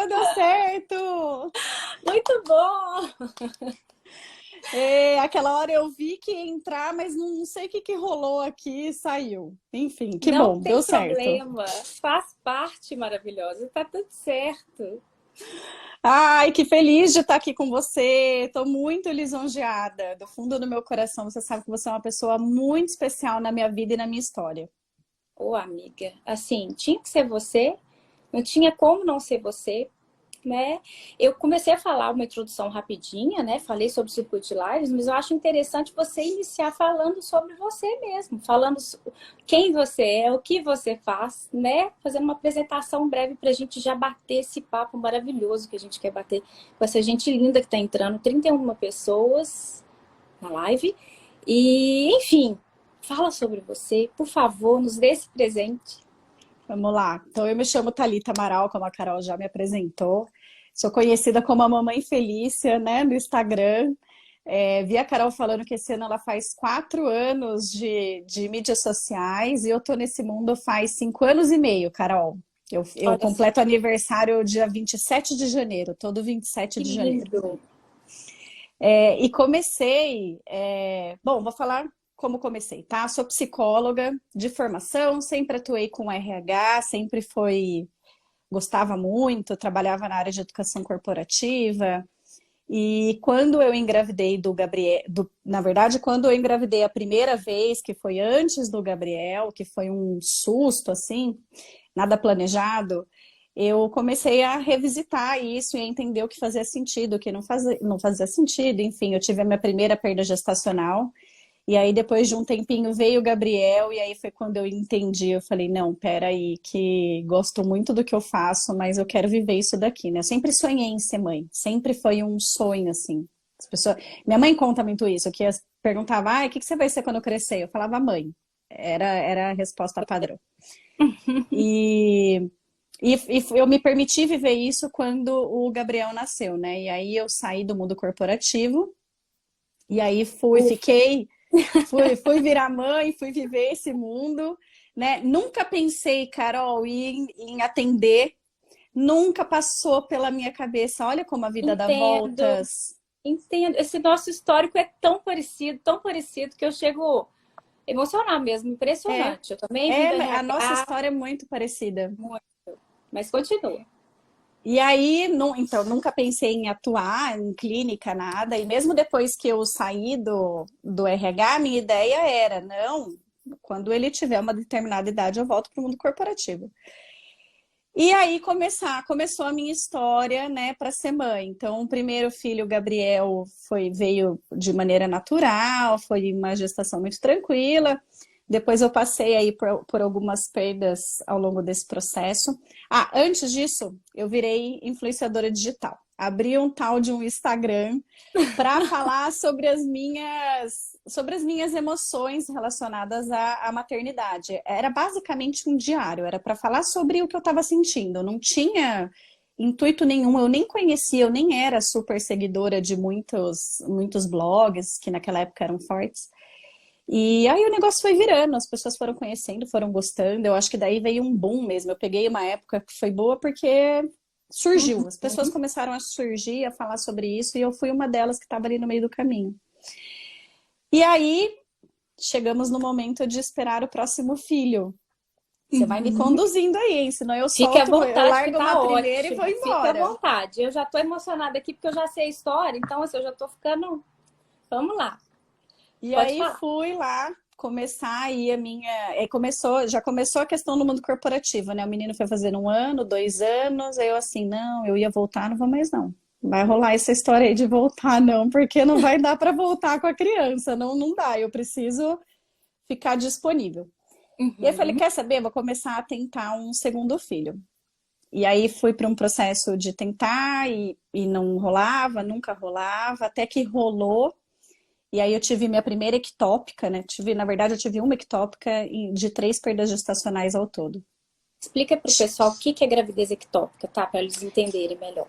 deu certo! Muito bom! Aquela hora eu vi que ia entrar, mas não sei o que rolou aqui e saiu. Enfim, que Não bom, tem deu certo. problema, faz parte maravilhosa, tá tudo certo. Ai, que feliz de estar aqui com você. Estou muito lisonjeada. Do fundo do meu coração, você sabe que você é uma pessoa muito especial na minha vida e na minha história. Ô, amiga, assim, tinha que ser você, não tinha como não ser você, né? Eu comecei a falar uma introdução rapidinha, né? Falei sobre o circuito de lives, mas eu acho interessante você iniciar falando sobre você mesmo, falando quem você é, o que você faz, né? Fazendo uma apresentação breve para a gente já bater esse papo maravilhoso que a gente quer bater com essa gente linda que está entrando, 31 pessoas na live. E, enfim, fala sobre você, por favor, nos dê esse presente. Vamos lá. Então, eu me chamo Thalita Amaral, como a Carol já me apresentou. Sou conhecida como a Mamãe Felícia, né, no Instagram. Vi a Carol falando que esse ano ela faz 4 anos de mídias sociais e eu tô nesse mundo faz 5 anos e meio, Carol. Eu Olha só, completo aniversário dia 27 de janeiro, todo 27 que de janeiro. lindo. E comecei, bom, vou falar como comecei, tá? Sou psicóloga de formação, sempre atuei com RH, sempre gostava muito, trabalhava na área de educação corporativa. E quando eu engravidei do Gabriel, na verdade, quando eu engravidei a primeira vez, que foi antes do Gabriel, que foi um susto, assim, nada planejado, eu comecei a revisitar isso e a entender o que fazia sentido, o que não fazia sentido. Enfim, eu tive a minha primeira perda gestacional. E aí, depois de um tempinho, veio o Gabriel, e aí foi quando eu entendi. Eu falei, não, peraí, que gosto muito do que eu faço, mas eu quero viver isso daqui, né? Eu sempre sonhei em ser mãe, sempre foi um sonho, assim. As pessoas... Minha mãe conta muito isso, que perguntava, o que você vai ser quando eu crescer? Eu falava, mãe. Era a resposta padrão. E, e eu me permiti viver isso quando o Gabriel nasceu, né? E aí eu saí do mundo corporativo, e aí fui virar mãe, fui viver esse mundo, né? Nunca pensei, Carol, em atender, nunca passou pela minha cabeça. Olha como a vida dá Entendo, voltas. entendo. Esse nosso histórico é tão parecido que eu chego a emocionar mesmo, É, impressionante. Eu também vim do a nossa RH, história é muito parecida. muito, mas continua. E aí, então, nunca pensei em atuar em clínica, nada. E mesmo depois que eu saí do RH, minha ideia era, não, quando ele tiver uma determinada idade, eu volto para o mundo corporativo. E aí começou a minha história, né, para ser mãe. Então, o primeiro filho, o Gabriel, veio de maneira natural, foi uma gestação muito tranquila. Depois eu passei aí por algumas perdas ao longo desse processo. Antes disso, eu virei influenciadora digital. Abri um tal de um Instagram para falar sobre as minhas emoções relacionadas à maternidade. Era basicamente um diário, era para falar sobre o que eu estava sentindo. Não tinha intuito nenhum, eu nem conhecia, eu nem era super seguidora de muitos blogs que naquela época eram fortes. E aí o negócio foi virando, as pessoas foram conhecendo, foram gostando. Eu acho que daí veio um boom mesmo. Eu peguei uma época que foi boa porque surgiu, as pessoas Uhum. começaram a surgir, a falar sobre isso, e eu fui uma delas que estava ali no meio do caminho. E aí chegamos no momento de esperar o próximo filho. Você vai me Uhum. conduzindo aí, hein? Senão Fique à eu vontade, que largo uma tá primeira e vou ótimo. Fique à embora. vontade. Eu já tô emocionada aqui porque eu já sei a história, então assim, eu já tô ficando. Vamos lá, E pode aí falar. fui lá começar aí a minha. Já começou a questão do mundo corporativo, né? O menino foi fazendo 1 ano, 2 anos, aí eu assim, não, eu ia voltar, não vou mais não. Vai rolar essa história aí de voltar, não, porque não vai dar para voltar com a criança, não dá, eu preciso ficar disponível. E aí eu falei, Uhum. quer saber? Vou começar a tentar um segundo filho. E aí fui para um processo de tentar e não rolava, nunca rolava, até que rolou. E aí eu tive minha primeira ectópica, né? Na verdade, eu tive uma ectópica de 3 perdas gestacionais ao todo. Explica para o pessoal o que é gravidez ectópica, tá? Para eles entenderem melhor.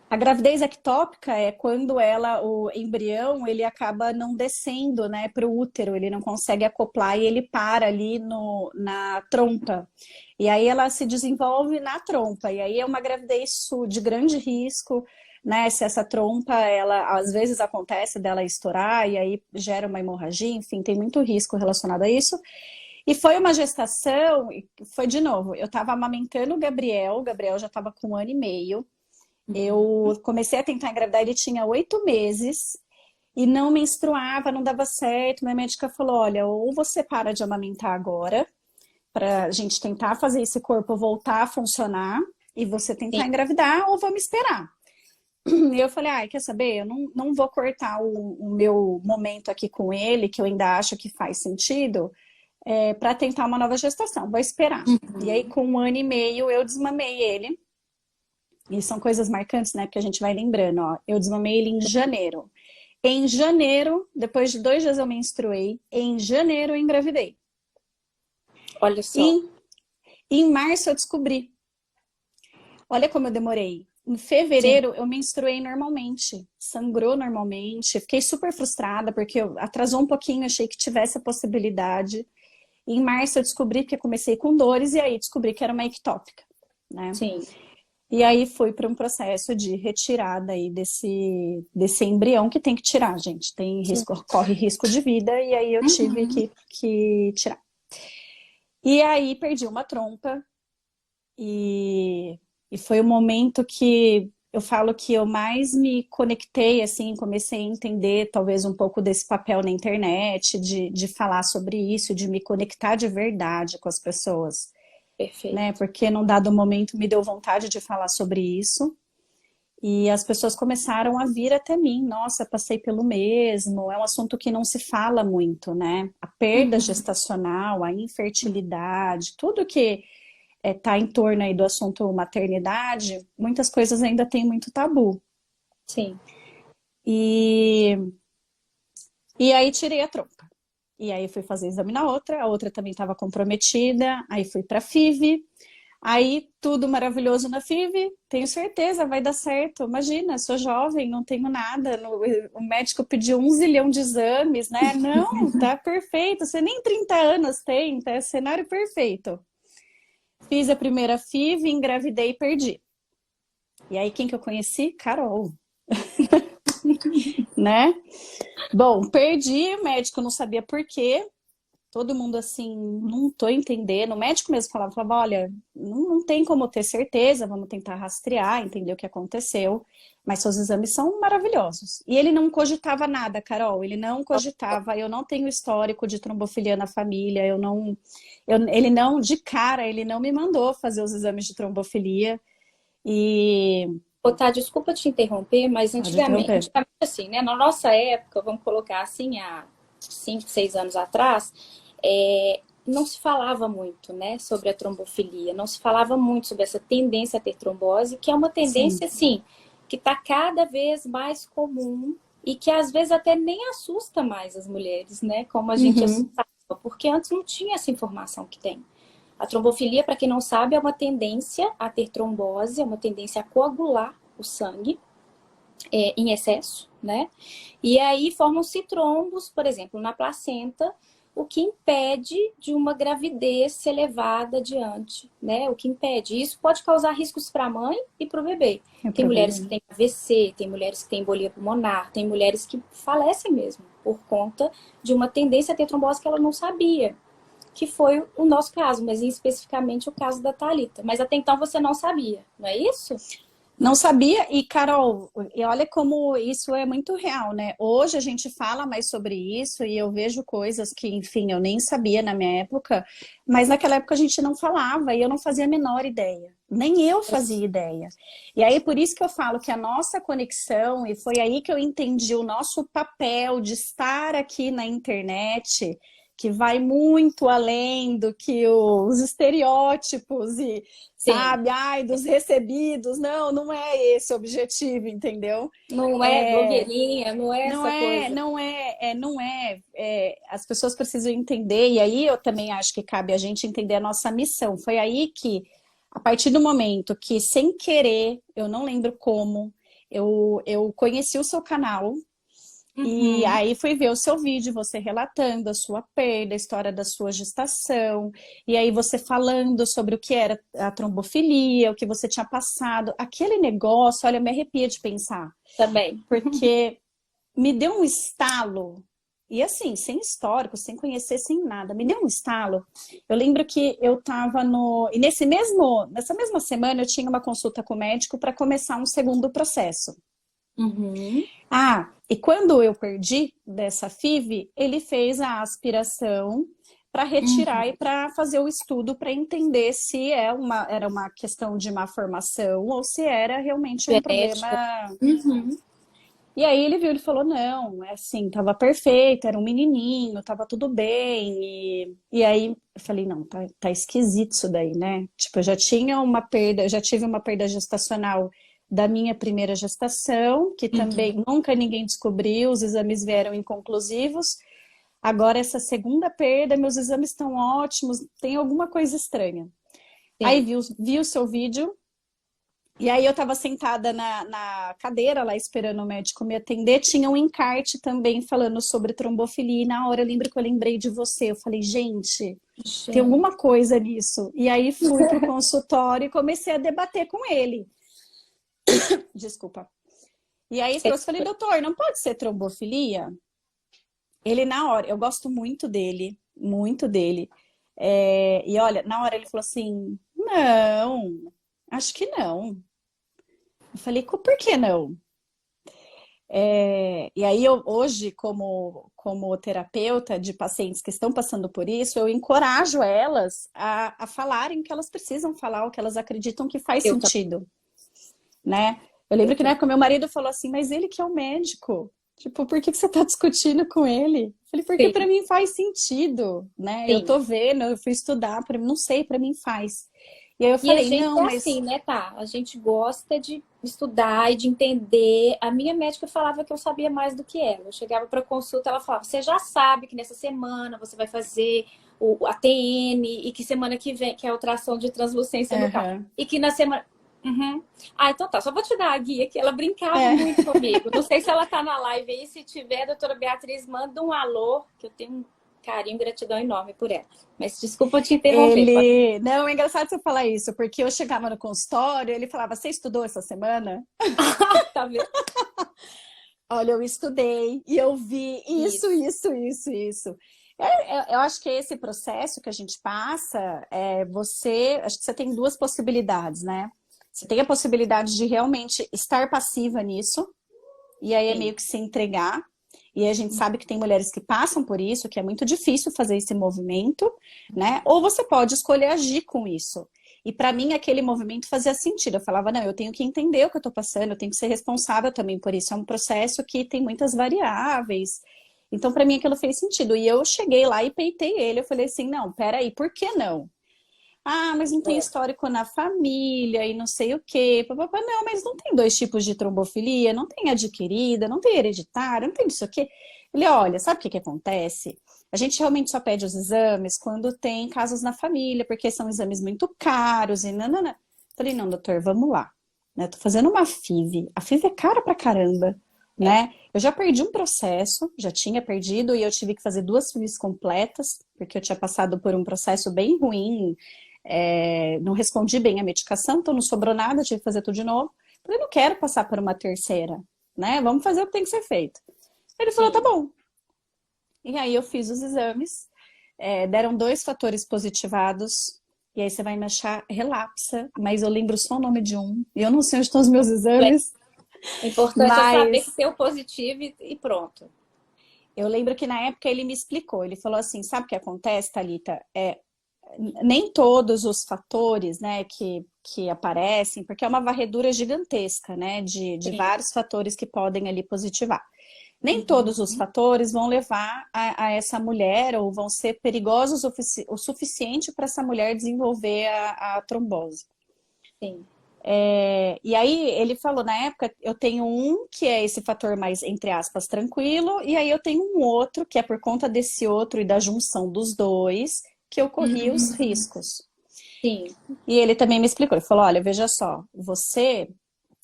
A gravidez ectópica é quando o embrião, ele acaba não descendo, né, para o útero, ele não consegue acoplar e ele para ali na trompa. E aí ela se desenvolve na trompa, e aí é uma gravidez de grande risco, né, se essa trompa, ela às vezes acontece dela estourar e aí gera uma hemorragia, enfim, tem muito risco relacionado a isso. E foi uma gestação, foi de novo, eu estava amamentando o Gabriel já estava com 1 ano e meio. Eu comecei a tentar engravidar, ele tinha 8 meses e não menstruava, não dava certo. Minha médica falou: olha, ou você para de amamentar agora, para a gente tentar fazer esse corpo voltar a funcionar e você tentar Sim. engravidar, ou vamos esperar. E eu falei: ai, quer saber? Eu não vou cortar o meu momento aqui com ele, que eu ainda acho que faz sentido, para tentar uma nova gestação, vou esperar. E aí, com 1 ano e meio, eu desmamei ele. E são coisas marcantes, né? Porque a gente vai lembrando, ó. Eu desmamei ele em janeiro. Em janeiro, depois de 2 dias eu menstruei. Em janeiro eu engravidei. Olha só. E em março eu descobri. Olha como eu demorei. Em Sim. fevereiro eu menstruei normalmente. Sangrou normalmente. Fiquei super frustrada porque atrasou um pouquinho. Achei que tivesse a possibilidade. E em março eu descobri que eu comecei com dores. E aí descobri que era uma ectópica, né? Sim. E aí fui para um processo de retirada aí desse embrião que tem que tirar, gente. Tem Sim. risco, corre risco de vida, e aí eu tive Uhum. que tirar. E aí perdi uma trompa, e foi o momento que eu falo que eu mais me conectei, assim, comecei a entender talvez um pouco desse papel na internet, de falar sobre isso, de me conectar de verdade com as pessoas, né? Perfeito. Porque num dado momento me deu vontade de falar sobre isso. E as pessoas começaram a vir até mim. Nossa, passei pelo mesmo. É um assunto que não se fala muito, né? A perda Uhum. gestacional, a infertilidade, tudo que está em torno aí do assunto maternidade, muitas coisas ainda tem muito tabu. Sim. E, e aí tirei a trompa. E aí fui fazer exame na outra, a outra também estava comprometida, aí fui para FIV. Aí, tudo maravilhoso na FIV, tenho certeza, vai dar certo. Imagina, sou jovem, não tenho nada. O médico pediu 1 zilhão de exames, né? Não, tá perfeito. Você nem 30 anos tem, tá? É cenário perfeito. Fiz a primeira FIV, engravidei e perdi. E aí, quem que eu conheci? Carol, né? Bom, perdi, o médico não sabia por quê. Todo mundo assim, não tô entendendo. O médico mesmo falava, olha, não tem como ter certeza, vamos tentar rastrear, entender o que aconteceu, mas seus exames são maravilhosos. E ele não cogitava nada, Carol, ele não cogitava, eu não tenho histórico de trombofilia na família, ele não, de cara, ele não me mandou fazer os exames de trombofilia e... Ô, tá, desculpa te interromper, mas Pode antigamente, interromper. assim, né? Na nossa época, vamos colocar assim, há 5, 6 anos atrás, não se falava muito, né, sobre a trombofilia, não se falava muito sobre essa tendência a ter trombose, que é uma Sim. tendência, assim, que está cada vez mais comum e que às vezes até nem assusta mais as mulheres, né, como a gente Uhum. assustava, porque antes não tinha essa informação que tem. A trombofilia, para quem não sabe, é uma tendência a ter trombose, é uma tendência a coagular o sangue em excesso, né? E aí formam-se trombos, por exemplo, na placenta, o que impede de uma gravidez ser levada adiante, né? O que impede. Isso pode causar riscos para a mãe e para o bebê. É Tem pro mulheres bebê. que têm AVC, tem mulheres que têm embolia pulmonar, tem mulheres que falecem mesmo por conta de uma tendência a ter trombose que ela não sabia, que foi o nosso caso, mas especificamente o caso da Thalita. Mas até então você não sabia, não é isso? Não sabia, e Carol, e olha como isso é muito real, né? Hoje a gente fala mais sobre isso e eu vejo coisas que, enfim, eu nem sabia na minha época, mas naquela época a gente não falava e eu não fazia a menor ideia. Nem eu fazia ideia. E aí, por isso que eu falo que a nossa conexão, e foi aí que eu entendi o nosso papel de estar aqui na internet, que vai muito além do que os estereótipos e, Sim. sabe, ai, dos recebidos. Não, não é esse o objetivo, entendeu? Não é É, blogueirinha, não é não essa é, coisa. não é, não é, as pessoas precisam entender, e aí eu também acho que cabe a gente entender a nossa missão. Foi aí que, a partir do momento que, sem querer, eu não lembro como, eu conheci o seu canal e Uhum. aí fui ver o seu vídeo, você relatando a sua perda, a história da sua gestação, e aí você falando sobre o que era a trombofilia, o que você tinha passado. Aquele negócio, olha, me arrepia de pensar, Também. porque me deu um estalo. E assim, sem histórico, sem conhecer, sem nada, me deu um estalo. Eu lembro que eu estava no. E nessa mesma semana eu tinha uma consulta com o médico para começar um segundo processo. Uhum. Ah, e quando eu perdi dessa FIV, ele fez a aspiração para retirar e Uhum. para fazer o estudo para entender se era uma questão de má formação ou se era realmente um problema. Genética. Uhum. E aí ele viu, ele falou, não, é assim, tava perfeito, era um menininho, tava tudo bem. E aí eu falei, não, tá esquisito isso daí, né? Tipo, eu já tinha uma perda, eu já tive uma perda gestacional da minha primeira gestação, que Uhum. também nunca ninguém descobriu, os exames vieram inconclusivos. Agora essa segunda perda, meus exames estão ótimos, tem alguma coisa estranha. Aí Sim. vi o seu vídeo, e aí eu estava sentada na cadeira lá esperando o médico me atender, tinha um encarte também falando sobre trombofilia, e na hora eu lembro que eu lembrei de você, eu falei, gente, tem Gente. alguma coisa nisso. E aí fui para o consultório e comecei a debater com ele. Desculpa. E aí eu falei, doutor, não pode ser trombofilia? Ele na hora, eu gosto muito dele. E olha, na hora ele falou assim, não, acho que não. Eu falei, por que não? E aí eu hoje, como terapeuta de pacientes que estão passando por isso, eu encorajo elas a falarem o que elas precisam falar, o que elas acreditam que faz Eu também. sentido, né? Eu Eu lembro que na também. época meu marido falou assim, mas ele que é o médico. Tipo, por que que você tá discutindo com ele? Eu falei, porque para Sim. mim faz sentido, né? Eu Sim. tô vendo, eu fui estudar, para mim não sei, para mim faz. E aí eu E a falei, gente não, é mas assim, né, tá? A gente gosta de estudar e de entender. A minha médica falava que eu sabia mais do que ela. Eu chegava para consulta, ela falava: você já sabe que nessa semana você vai fazer o ATN e que semana que vem, que é a ultrassom de translucência nucal. aham. E que na semana. Uhum. Ah, então tá, só vou te dar a guia que ela brincava É. muito comigo. Não sei se ela tá na live aí, se tiver, a doutora Beatriz, manda um alô, que eu tenho um carinho e gratidão enorme por ela. Mas desculpa eu te interromper. Ele. Não, é engraçado você falar isso, porque eu chegava no consultório, ele falava: Você estudou essa semana? Tá vendo? Olha, eu estudei e eu vi isso, Isso. isso, isso, isso. Eu acho que esse processo que a gente passa, acho que você tem duas possibilidades, né? Você tem a possibilidade de realmente estar passiva nisso, e aí é Sim. meio que se entregar. E a gente sabe que tem mulheres que passam por isso, que é muito difícil fazer esse movimento, né? Ou você pode escolher agir com isso. E para mim aquele movimento fazia sentido. Eu falava, não, eu tenho que entender o que eu estou passando, eu tenho que ser responsável também por isso. É um processo que tem muitas variáveis. Então, para mim, aquilo fez sentido. E eu cheguei lá e peitei ele. Eu falei assim, não, peraí, por que não? Ah, mas não tem É. histórico na família e não sei o quê. Papapá. Não, mas não tem dois tipos de trombofilia, não tem adquirida, não tem hereditária, não tem isso aqui. Ele, olha, sabe o que que acontece? A gente realmente só pede os exames quando tem casos na família, porque são exames muito caros e nanana. Falei, não, doutor, vamos lá. Né? Tô fazendo uma FIV. A FIV é cara pra caramba, É. né? Eu já perdi um processo, já tinha perdido, e eu tive que fazer duas FIVs completas, porque eu tinha passado por um processo bem ruim, não respondi bem a medicação, então não sobrou nada, tive que fazer tudo de novo. Falei, não quero passar por uma terceira, né? Vamos fazer o que tem que ser feito. Ele falou, tá Sim. bom. E aí eu fiz os exames, deram dois fatores positivados, e aí você vai me achar relapsa, mas eu lembro só o nome de um, e eu não sei onde estão os meus exames, O importante é saber que mas deu positivo e pronto. eu lembro que na época ele me explicou, ele falou assim, sabe o que acontece, Thalita? Nem todos os fatores, né, que aparecem, porque é uma varredura gigantesca, né, de Sim. vários fatores que podem ali positivar. Nem todos os Uhum. fatores vão levar a essa mulher ou vão ser perigosos o suficiente para essa mulher desenvolver a trombose. Sim. E aí ele falou, na época, eu tenho um que é esse fator mais, entre aspas, tranquilo, e aí eu tenho um outro, que é por conta desse outro e da junção dos dois, que eu corri os Uhum. riscos. Sim. E ele também me explicou, ele falou, olha, veja só, você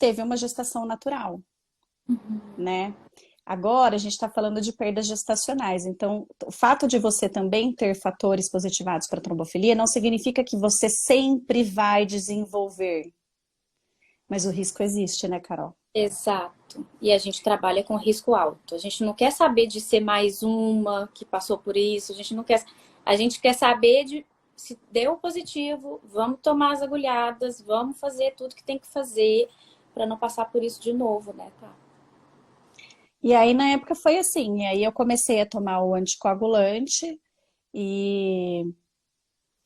teve uma gestação natural, Uhum. né? Agora a gente está falando de perdas gestacionais, então o fato de você também ter fatores positivados para trombofilia não significa que você sempre vai desenvolver, mas o risco existe, né, Carol? Exato. E a gente trabalha com risco alto. A gente não quer saber de ser mais uma que passou por isso. A gente não quer. A gente quer saber de se deu positivo, vamos tomar as agulhadas, vamos fazer tudo que tem que fazer para não passar por isso de novo, né, tá? E aí na época foi assim, e aí eu comecei a tomar o anticoagulante e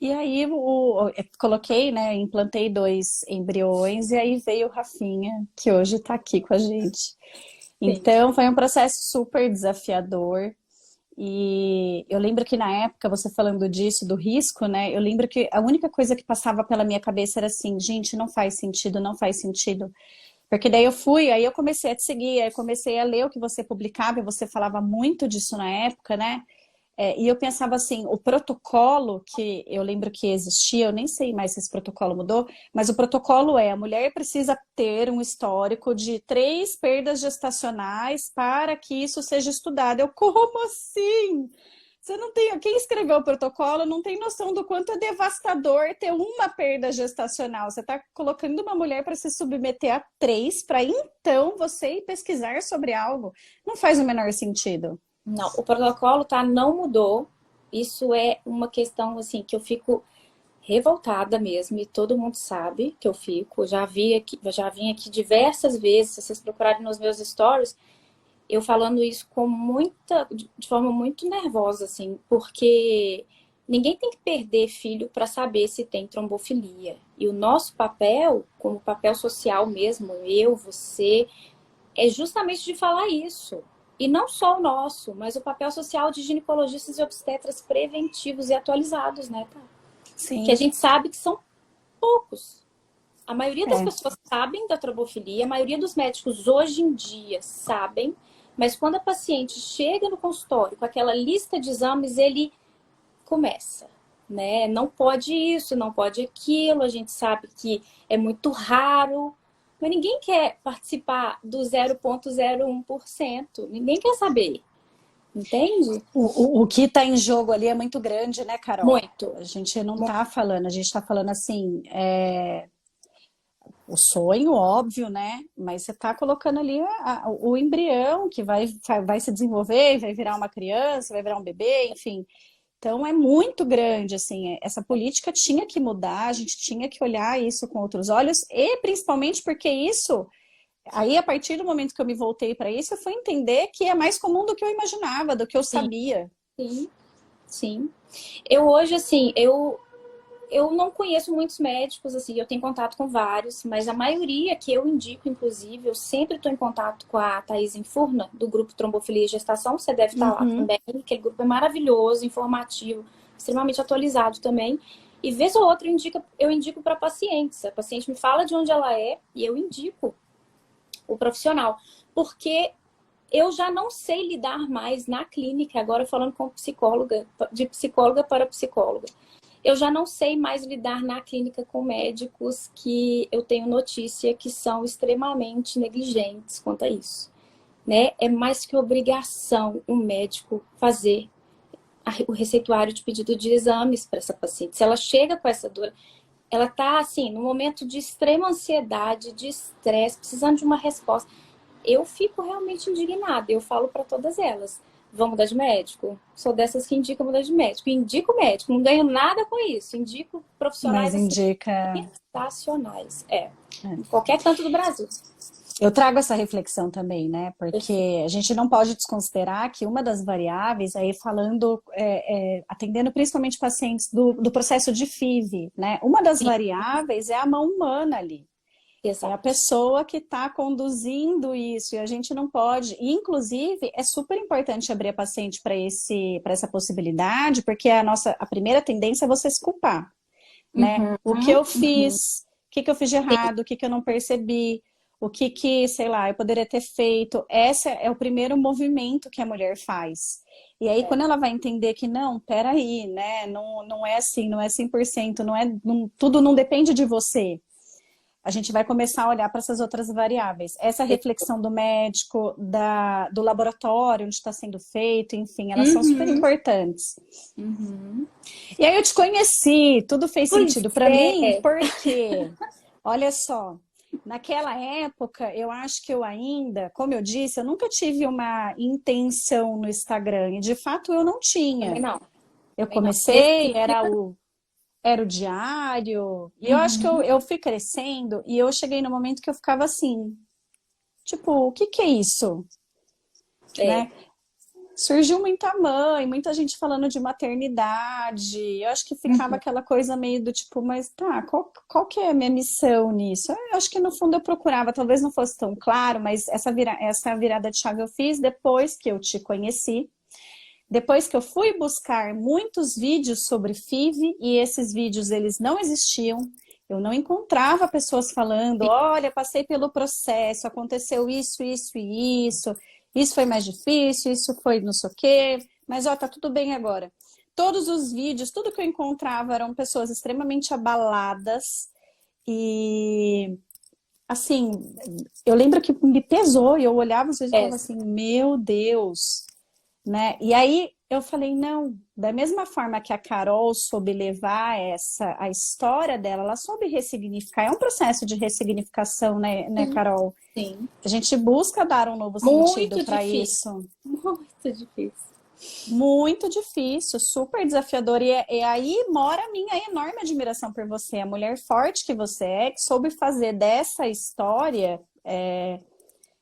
eu coloquei, né, implantei 2 embriões e aí veio o Rafinha, que hoje está aqui com a gente. Sim. Então foi um processo super desafiador. E eu lembro que na época, você falando disso, do risco, né? Eu lembro que a única coisa que passava pela minha cabeça era assim, gente, não faz sentido, não faz sentido. Porque daí eu fui, aí eu comecei a te seguir, aí eu comecei a ler o que você publicava, e você falava muito disso na época, né? E eu pensava assim, o protocolo que eu lembro que existia, eu nem sei mais se esse protocolo mudou, mas o protocolo é, a mulher precisa ter um histórico de 3 perdas gestacionais para que isso seja estudado. Eu, como assim? Você não tem, quem escreveu o protocolo não tem noção do quanto é devastador ter uma perda gestacional. Você está colocando uma mulher para se submeter a 3 para então você ir pesquisar sobre algo. Não faz o menor sentido. Não, o protocolo, tá, não mudou. Isso é uma questão, assim, que eu fico revoltada mesmo, e todo mundo sabe que eu fico. Já vim aqui diversas vezes, se vocês procurarem nos meus stories, eu falando isso com de forma muito nervosa, assim, porque ninguém tem que perder filho para saber se tem trombofilia. E o nosso papel, como papel social mesmo, eu, você, é justamente de falar isso. E não só o nosso, mas o papel social de ginecologistas e obstetras preventivos e atualizados, né, tá? Que a Sim, gente sabe que são poucos. A maioria das é. pessoas sabem da trombofilia, a maioria dos médicos hoje em dia sabem, mas quando a paciente chega no consultório com aquela lista de exames, ele começa, né? Não pode isso, não pode aquilo, a gente sabe que é muito raro, mas ninguém quer participar do 0,01%, ninguém quer saber, entende? O que está em jogo ali é muito grande, né, Carol? Muito. A gente não está falando, a gente está falando assim, o sonho, óbvio, né? Mas você está colocando ali o embrião que vai se desenvolver, vai virar uma criança, vai virar um bebê, enfim. Então é muito grande, assim, essa política tinha que mudar, a gente tinha que olhar isso com outros olhos, e principalmente porque isso, aí a partir do momento que eu me voltei para isso, eu fui entender que é mais comum do que eu imaginava, do que eu Sim, sabia. sim, sim. Eu hoje, assim, eu não conheço muitos médicos, assim, eu tenho contato com vários, mas a maioria que eu indico, inclusive, eu sempre estou em contato com a Thaís Infurna, do grupo Trombofilia e Gestação, você deve estar lá Uhum. também, aquele grupo é maravilhoso, informativo, extremamente atualizado também. E vez ou outra eu indico para pacientes. A paciente me fala de onde ela é e eu indico o profissional. Porque eu já não sei lidar mais na clínica, agora falando com psicóloga, de psicóloga para psicóloga. Eu já não sei mais lidar na clínica com médicos que eu tenho notícia que são extremamente negligentes quanto a isso, né? É mais que obrigação um médico fazer o receituário de pedido de exames para essa paciente. Se ela chega com essa dor, ela tá assim, no momento de extrema ansiedade, de estresse, precisando de uma resposta. Eu fico realmente indignada. Eu falo para todas elas: vamos mudar de médico? Sou dessas que indicam mudar de médico. Indico médico, não ganho nada com isso. Indico Mas profissionais assim, indica. sensacionais. É, em É. qualquer canto do Brasil. Eu trago essa reflexão também, né? Porque a gente não pode desconsiderar que uma das variáveis, aí falando, atendendo principalmente pacientes do processo de FIV, né? Uma das Sim, variáveis é a mão humana ali. É a exato. pessoa que está conduzindo isso, e a gente não pode. E, inclusive, é super importante abrir a paciente para essa possibilidade, porque a primeira tendência é você se culpar, né? Uhum, O que eu uhum. fiz, o que que eu fiz de errado, o que que eu não percebi, sei lá, eu poderia ter feito. Esse é o primeiro movimento que a mulher faz. E aí, É, quando ela vai entender que não, peraí, né? Não, não é assim, não é 100%, não é, tudo não depende de você. a gente vai começar a olhar para essas outras variáveis. Essa reflexão do médico, do laboratório, onde está sendo feito, enfim, elas são super Uhum, importantes. uhum. E aí eu te conheci, tudo fez Pois sentido para mim, é. porque, olha só, naquela época, eu acho que eu ainda, como eu disse, eu nunca tive uma intenção no Instagram, e de fato eu não Também tinha. não, Eu também não. comecei, era o diário, e eu acho que Uhum. eu fui crescendo, e eu cheguei no momento que eu ficava assim, tipo, o que que é isso? É. Né? Surgiu muita mãe, muita gente falando de maternidade. Eu acho que ficava Uhum. aquela coisa meio do tipo, mas tá, qual que é a minha missão nisso? Eu acho que no fundo eu procurava, talvez não fosse tão claro, mas essa virada de chave eu fiz depois que eu te conheci. Depois que eu fui buscar muitos vídeos sobre FIV, e esses vídeos eles não existiam, eu não encontrava pessoas falando, olha, passei pelo processo, aconteceu isso, isso e isso foi mais difícil, isso foi não sei o quê, mas ó, tá tudo bem agora. Todos os vídeos, tudo que eu encontrava eram pessoas extremamente abaladas e assim, eu lembro que me pesou e eu olhava às vezes e falava Essa. assim, meu Deus, né? E aí eu falei, não, da mesma forma que a Carol soube levar a história dela, ela soube ressignificar, é um processo de ressignificação, né, Sim, Carol? sim. A gente busca dar um novo sentido Muito para difícil. isso. Muito difícil. Muito difícil, super desafiador. E aí mora a minha enorme admiração por você, a mulher forte que você é, que soube fazer dessa história,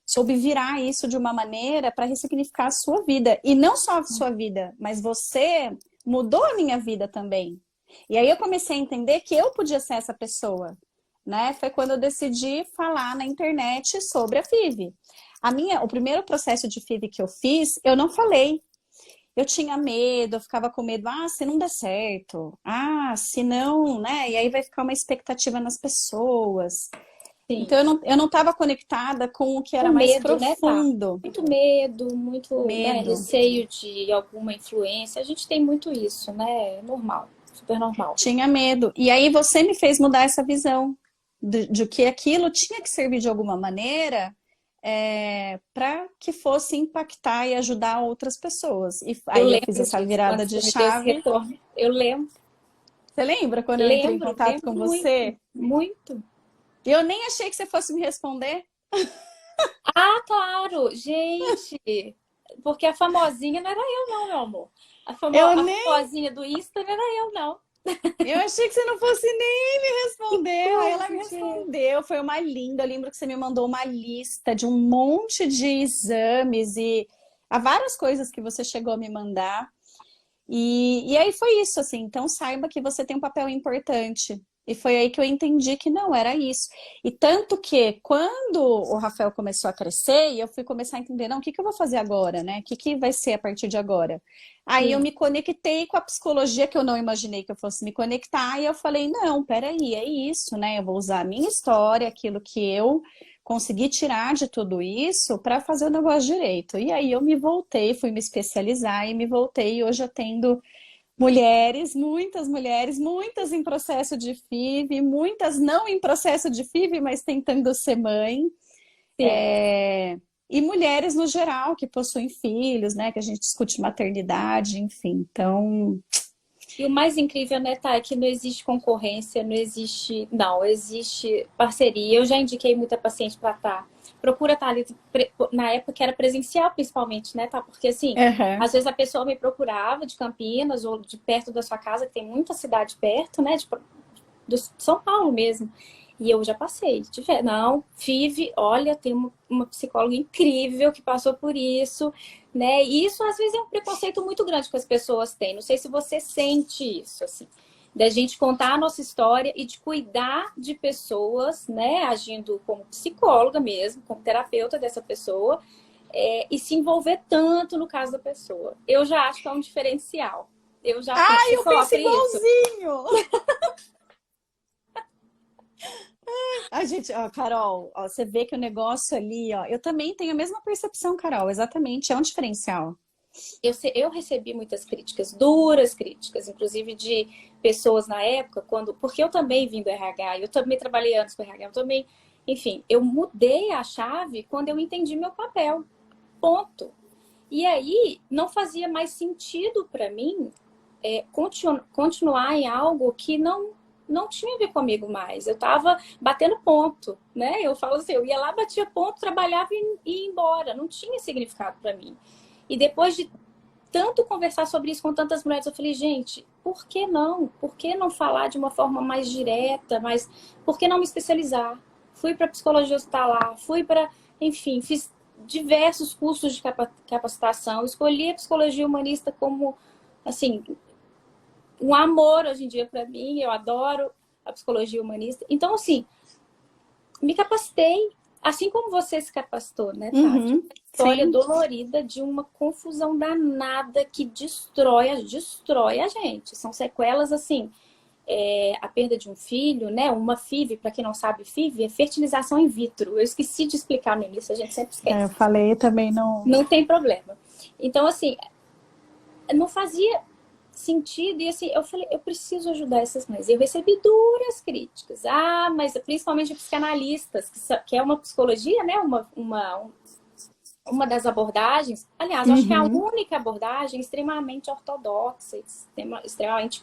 soube virar isso de uma maneira para ressignificar a sua vida. E não só a sua vida, mas você mudou a minha vida também. E aí eu comecei a entender que eu podia ser essa pessoa, né? Foi quando eu decidi falar na internet sobre a FIV. O primeiro processo de FIV que eu fiz, eu não falei. Eu tinha medo, eu ficava com medo, se não der certo, se não, né? E aí vai ficar uma expectativa nas pessoas. Então Sim. eu não estava conectada com o que Com era mais medo, né, tá? profundo. Muito medo, muito, né, Medo. receio de alguma influência. A gente tem muito isso, né? Normal, super normal. Tinha medo. E aí você me fez mudar essa visão de que aquilo tinha que servir de alguma maneira para que fosse impactar e ajudar outras pessoas. E Eu aí eu fiz lembro essa disso, quando virada de você me deu esse chave. retorno. Eu lembro, Você lembra quando eu entrei em lembro, contato lembro com muito, você? muito. E eu nem achei que você fosse me responder. Ah, claro, gente, porque a famosinha não era eu, não, meu amor. Eu A nem famosinha do Insta não era eu, não. Eu achei que você não fosse nem me Que responder. Aí ela coisa, me gente. respondeu. Foi uma linda. Eu lembro que você me mandou uma lista de um monte de exames e há várias coisas que você chegou a me mandar. E aí foi isso, assim. Então saiba que você tem um papel importante. E foi aí que eu entendi que não era isso. E tanto que quando o Rafael começou a crescer, e eu fui começar a entender, não, o que que eu vou fazer agora, né? O que que vai ser a partir de agora? Aí eu Sim, me conectei com a psicologia que eu não imaginei que eu fosse me conectar, e eu falei, não, peraí, é isso, né? Eu vou usar a minha história, aquilo que eu consegui tirar de tudo isso para fazer o negócio direito. E aí eu me voltei, fui me especializar e me voltei, e hoje eu atendo mulheres, muitas em processo de FIV, muitas não em processo de FIV, mas tentando ser mãe. sim. E mulheres no geral que possuem filhos, né? Que a gente discute maternidade, enfim. Então, E o mais incrível, né, Thay, é que não existe concorrência, não existe. Não, existe parceria. Eu já indiquei muita paciente para estar. Procura estar ali, na época que era presencial, principalmente, né, tá? Porque assim, uhum. às vezes a pessoa me procurava de Campinas ou de perto da sua casa, que tem muita cidade perto, né? Do São Paulo mesmo. E eu já passei. Não, Vive, olha, tem uma psicóloga incrível que passou por isso, né? E isso às vezes é um preconceito muito grande que as pessoas têm. Não sei se você sente isso, assim, da gente contar a nossa história e de cuidar de pessoas, né? Agindo como psicóloga mesmo, como terapeuta dessa pessoa, e se envolver tanto no caso da pessoa. Eu já acho que é um diferencial. Eu já penso, você Eu penso sofre isso? igualzinho! A gente, ó, Carol, ó, você vê que o negócio ali, ó, eu também tenho a mesma percepção, Carol, exatamente, é um diferencial. Eu recebi muitas críticas, duras críticas, inclusive de pessoas na época, porque eu também vim do RH, eu também trabalhei antes com RH, eu também, enfim, eu mudei a chave quando eu entendi meu papel, ponto. E aí não fazia mais sentido para mim continuar em algo que não tinha a ver comigo mais. Eu estava batendo ponto, né? Eu falo assim, eu ia lá, batia ponto, trabalhava e ia embora. Não tinha significado para mim. E depois de tanto conversar sobre isso com tantas mulheres, eu falei, gente, por que não? Por que não falar de uma forma mais direta? Por que não me especializar? Fui para psicologia hospitalar, enfim, fiz diversos cursos de capacitação, escolhi a psicologia humanista como, assim, um amor hoje em dia para mim, eu adoro a psicologia humanista. Então, assim, me capacitei, assim como você se capacitou, né, Tati? História Sim. dolorida de uma confusão danada que destrói a gente. São sequelas, assim, a perda de um filho, né? Uma FIV, para quem não sabe, FIV é fertilização in vitro. Eu esqueci de explicar no início, a gente sempre esquece. Eu falei também não. Não tem problema. Então, assim, não fazia sentido, e assim, eu falei, eu preciso ajudar essas mães. Eu recebi duras críticas, mas principalmente de psicanalistas, que é uma psicologia, né, uma das abordagens, aliás, eu acho que é a única abordagem extremamente ortodoxa, extremamente,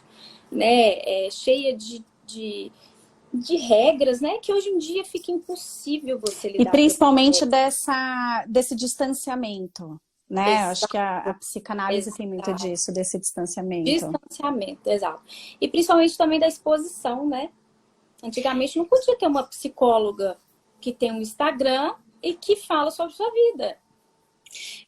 né, cheia de regras, né, que hoje em dia fica impossível você E lidar com principalmente isso. desse distanciamento, né? Acho que a psicanálise tem muito disso, desse distanciamento. Distanciamento, exato. E principalmente também da exposição, né? Antigamente não podia ter uma psicóloga que tem um Instagram e que fala sobre sua vida.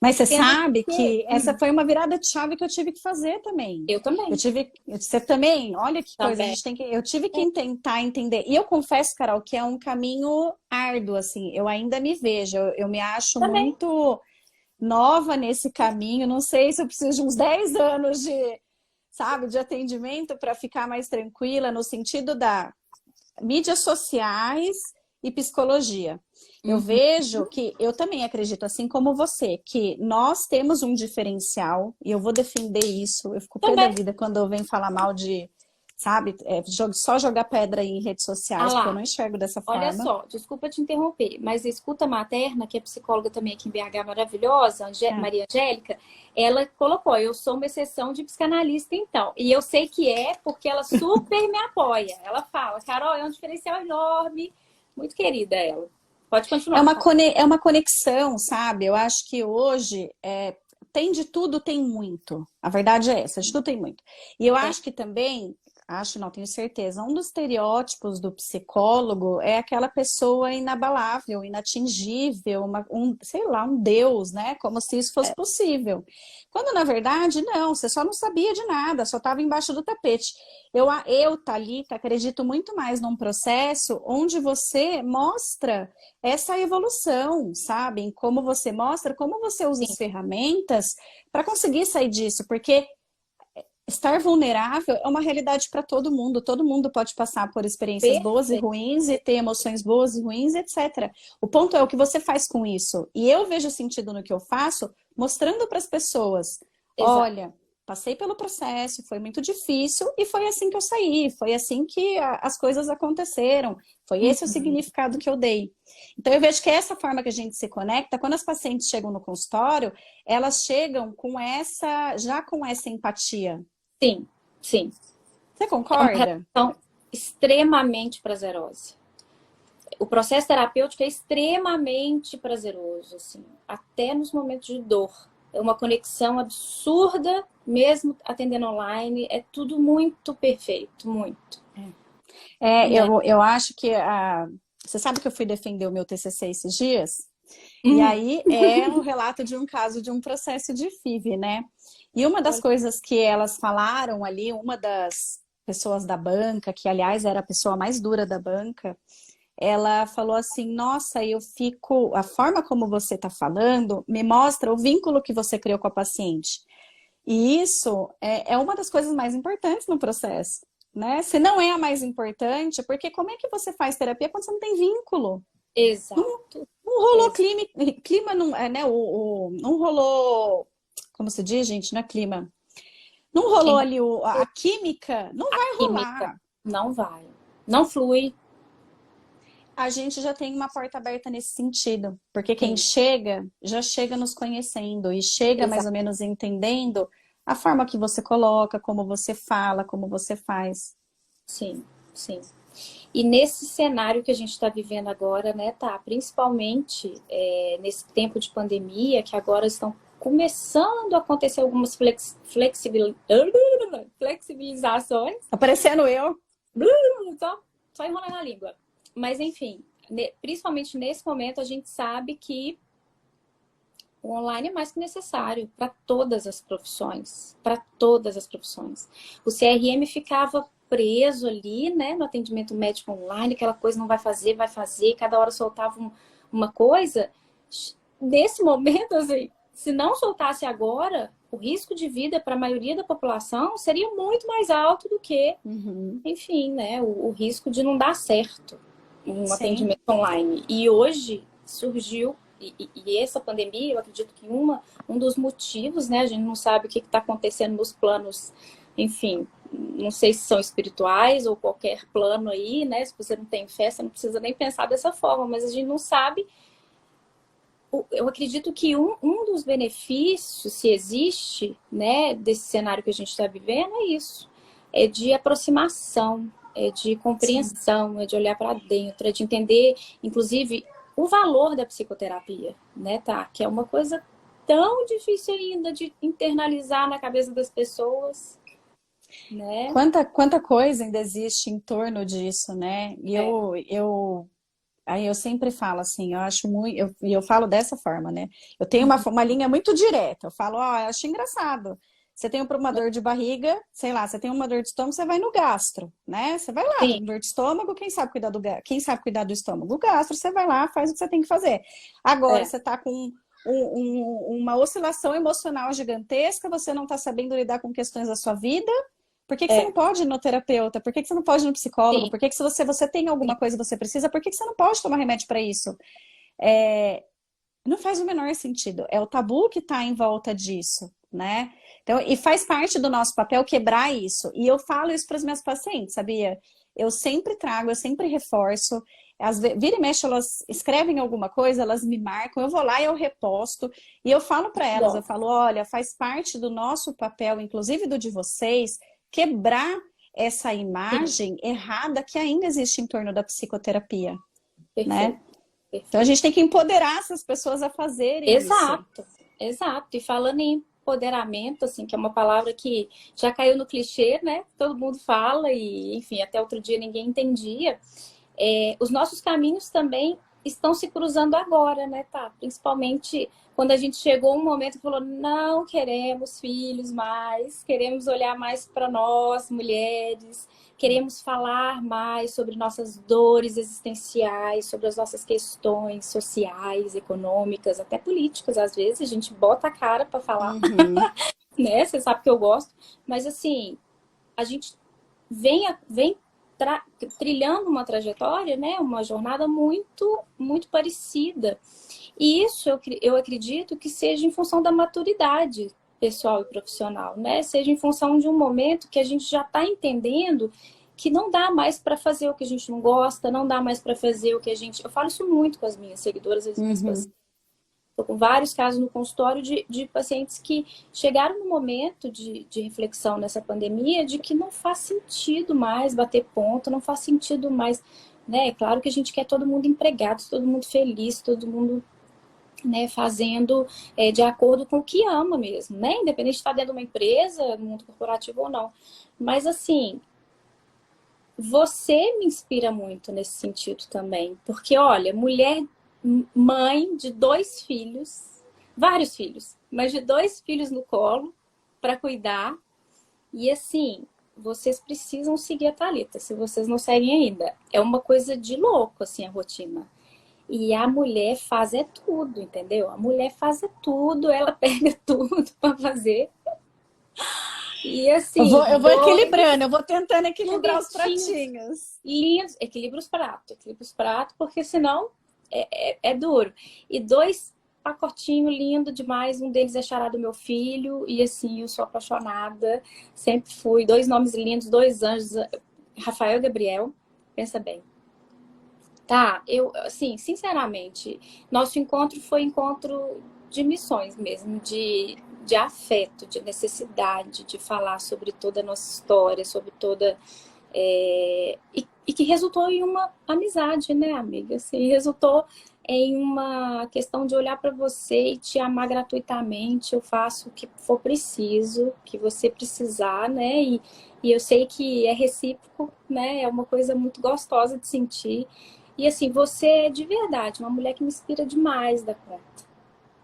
Mas você sabe que essa foi uma virada de chave que eu tive que fazer também. Eu também. Você também, olha que coisa, Também. eu tive que tentar entender. E eu confesso, Carol, que é um caminho árduo, assim. Eu ainda me vejo, eu me acho Também. muito nova nesse caminho. Não sei se eu preciso de uns 10 anos de atendimento para ficar mais tranquila no sentido da mídias sociais e psicologia. Eu vejo que, eu também acredito, assim como você, que nós temos um diferencial, e eu vou defender isso. Eu fico pé da vida quando eu venho falar mal de, sabe, só jogar pedra em redes sociais, porque eu não enxergo dessa Olha forma. só, desculpa te interromper, mas a Escuta Materna, que é psicóloga também aqui em BH maravilhosa, Maria Angélica, ela colocou, eu sou uma exceção de psicanalista então. E eu sei que é porque ela super me apoia. Ela fala, Carol, é um diferencial enorme, muito querida ela. Pode continuar. É uma conexão, sabe? Eu acho que hoje tem de tudo, tem muito. A verdade é essa, de tudo tem muito. E eu acho que também, não, tenho certeza, um dos estereótipos do psicólogo é aquela pessoa inabalável, inatingível, sei lá, um deus, né? Como se isso fosse possível. Quando, na verdade, não, você só não sabia de nada, só estava embaixo do tapete. Eu, Thalita, acredito muito mais num processo onde você mostra essa evolução, sabe? Em como você mostra, como você usa as ferramentas para conseguir sair disso, porque estar vulnerável é uma realidade para todo mundo pode passar por experiências boas e ruins e ter emoções boas e ruins, etc. O ponto é o que você faz com isso. E eu vejo sentido no que eu faço, mostrando para as pessoas, olha, passei pelo processo, foi muito difícil e foi assim que eu saí, foi assim que as coisas aconteceram, foi esse o significado que eu dei. Então eu vejo que é essa forma que a gente se conecta, quando as pacientes chegam no consultório, elas chegam já com essa empatia. Sim, sim. Você concorda? É uma relação extremamente prazerosa. O processo terapêutico é extremamente prazeroso, assim, até nos momentos de dor. É uma conexão absurda, mesmo atendendo online, é tudo muito perfeito, muito. Eu acho que você sabe que eu fui defender o meu TCC esses dias? E aí é um relato de um caso de um processo de FIV, né? E uma das coisas que elas falaram ali, uma das pessoas da banca, que aliás era a pessoa mais dura da banca, ela falou assim, nossa, a forma como você está falando me mostra o vínculo que você criou com a paciente. E isso é uma das coisas mais importantes no processo, né? Se não é a mais importante, porque como é que você faz terapia quando você não tem vínculo? Exato. Não rolou clima não rolou como se diz, gente, não é clima. Não rolou ali a química, não vai Química rolar. não vai. Não flui. A gente já tem uma porta aberta nesse sentido, porque quem Sim, chega, já chega nos conhecendo e chega mais ou exato. menos entendendo a forma que você coloca, como você fala, como você faz. Sim, sim. E nesse cenário que a gente está vivendo agora, né, tá? Principalmente nesse tempo de pandemia, que agora estão começando a acontecer algumas flexibilizações, Aparecendo eu. só, só enrolando a língua. Mas, enfim, principalmente nesse momento, a gente sabe que o online é mais que necessário para todas as profissões, para todas as profissões. O CRM ficava preso ali, né, no atendimento médico online, aquela coisa não vai fazer, cada hora soltava uma coisa. Nesse momento, assim, se não soltasse agora, o risco de vida para a maioria da população seria muito mais alto do que, Uhum. enfim, né, o risco de não dar certo um Sim. atendimento online. E hoje surgiu e essa pandemia, eu acredito que um dos motivos, né, a gente não sabe o que está acontecendo nos planos, enfim, não sei se são espirituais ou qualquer plano aí, né, se você não tem fé, você não precisa nem pensar dessa forma, mas a gente não sabe. Eu acredito que um dos benefícios, se existe, né, desse cenário que a gente está vivendo, é isso, é de aproximação, é de Sim. compreensão, é de olhar para dentro, é de entender, inclusive, o valor da psicoterapia, né, tá? Que é uma coisa tão difícil ainda de internalizar na cabeça das pessoas, né? Quanta coisa ainda existe em torno disso, né? E É, aí eu sempre falo assim, eu acho muito, e eu falo dessa forma, né? Eu tenho uma linha muito direta. Eu falo, ó, eu acho engraçado. Você tem uma dor de barriga, sei lá, você tem uma dor de estômago, você vai no gastro, né? Você vai lá, sim, tem dor de estômago, quem sabe cuidar do estômago? O gastro, você vai lá, faz o que você tem que fazer. Agora, é, você tá com uma oscilação emocional gigantesca, você não tá sabendo lidar com questões da sua vida, por que que você não é, pode ir no terapeuta? Por que que você não pode ir no psicólogo? sim, Por que que se você tem alguma sim, coisa que você precisa, por que que você não pode tomar remédio para isso? É, não faz o menor sentido. É o tabu que está em volta disso, né? Então, e faz parte do nosso papel quebrar isso. E eu falo isso para as minhas pacientes, sabia? Eu sempre trago, eu sempre reforço. Vira e mexe, elas escrevem alguma coisa, elas me marcam, eu vou lá e eu reposto. E eu falo para elas, bom, eu falo, olha, faz parte do nosso papel, inclusive do de vocês, quebrar essa sim, imagem errada que ainda existe em torno da psicoterapia, né? perfeito, Então a perfeito. gente tem que empoderar essas pessoas a fazerem isso. Exato, exato. E falando em empoderamento, assim, que é uma palavra que já caiu no clichê, né? Todo mundo fala e, enfim, até outro dia ninguém entendia. Os nossos caminhos também estão se cruzando agora, né, tá? Principalmente quando a gente chegou um momento e falou, não queremos filhos mais, queremos olhar mais para nós, mulheres, queremos falar mais sobre nossas dores existenciais, sobre as nossas questões sociais, econômicas, até políticas, às vezes a gente bota a cara para falar, Uhum. né? Você sabe que eu gosto, mas assim, a gente vem trilhando uma trajetória, né, uma jornada muito parecida. E isso eu acredito que seja em função da maturidade pessoal e profissional, né? Seja em função de um momento que a gente já está entendendo que não dá mais para fazer o que a gente não gosta, não dá mais para fazer o que a gente. Eu falo isso muito com as minhas seguidoras, as minhas pacientes. Uhum. Estou com vários casos no consultório de pacientes que chegaram no momento de reflexão nessa pandemia de que não faz sentido mais bater ponto, não faz sentido mais, né? É claro que a gente quer todo mundo empregado, todo mundo feliz, todo mundo, né, fazendo de acordo com o que ama mesmo, né? Independente de estar dentro de uma empresa, no mundo corporativo ou não. Mas assim, você me inspira muito nesse sentido também. Porque, olha, mulher, mãe de 2 filhos, vários filhos, mas de 2 filhos no colo para cuidar. E assim, vocês precisam seguir a Thalita, se vocês não seguem ainda. É uma coisa de louco, assim, a rotina. E a mulher faz é tudo, entendeu? A mulher faz é tudo, ela pega tudo para fazer. E assim, Eu vou dois equilibrando, eu vou tentando equilibrar os foguetinhos pratinhos. lindos, equilibra os pratos, porque senão é duro. E 2 pacotinho lindo demais. Um deles é xará do meu filho. E assim, eu sou apaixonada. Sempre fui. 2 nomes lindos, 2 anjos. Rafael e Gabriel. Pensa bem. Tá, eu, assim, sinceramente, nosso encontro foi encontro de missões mesmo, de afeto, de necessidade de falar sobre toda a nossa história, sobre toda. E que resultou em uma amizade, né, amiga? Assim, resultou em uma questão de olhar para você e te amar gratuitamente. Eu faço o que for preciso, que você precisar, né? E eu sei que é recíproco, né? É uma coisa muito gostosa de sentir. E assim, você é de verdade uma mulher que me inspira demais da conta,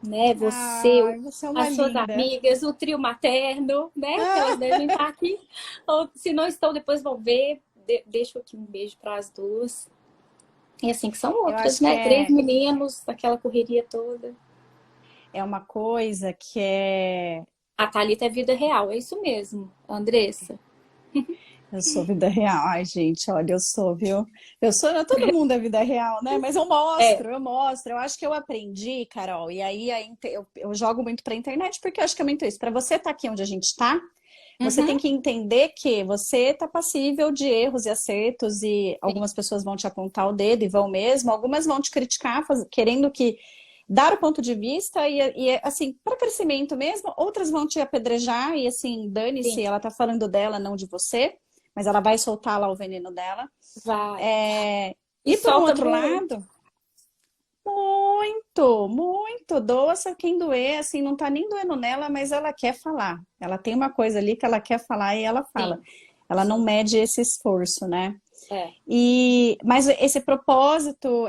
né? Você, Ai, você é uma as suas linda. amigas, o trio materno, né? Que elas devem estar aqui. Ou se não estão, depois vão ver. Deixo aqui um beijo para as duas. E assim, que são Eu outras, acho que né? 3 meninos, aquela correria toda. é uma coisa que é. A Thalita é vida real, é isso mesmo, Andressa. Eu sou vida real. Ai, gente, olha, eu sou, viu? Eu sou, todo mundo é vida real, né? Mas eu É. mostro, eu mostro. Eu acho que eu aprendi, Carol, e aí eu jogo muito pra internet porque eu acho que é muito isso. Para você estar aqui onde a gente tá, você tem Uhum. que entender que você tá passível de erros e acertos, e Sim, algumas pessoas vão te apontar o dedo e vão mesmo, algumas vão te criticar, querendo que dar o ponto de vista assim, para crescimento mesmo, outras vão te apedrejar e assim, sim. dane-se, ela tá falando dela, não de você, mas ela vai soltar lá o veneno dela. Vai. É, E e por um solta outro muito. lado, muito, muito, doa-se quem doer, assim, não tá nem doendo nela, mas ela quer falar. Ela tem uma coisa ali que ela quer falar e ela fala. Sim, Ela não sim. mede esse esforço, né? É. Mas esse propósito,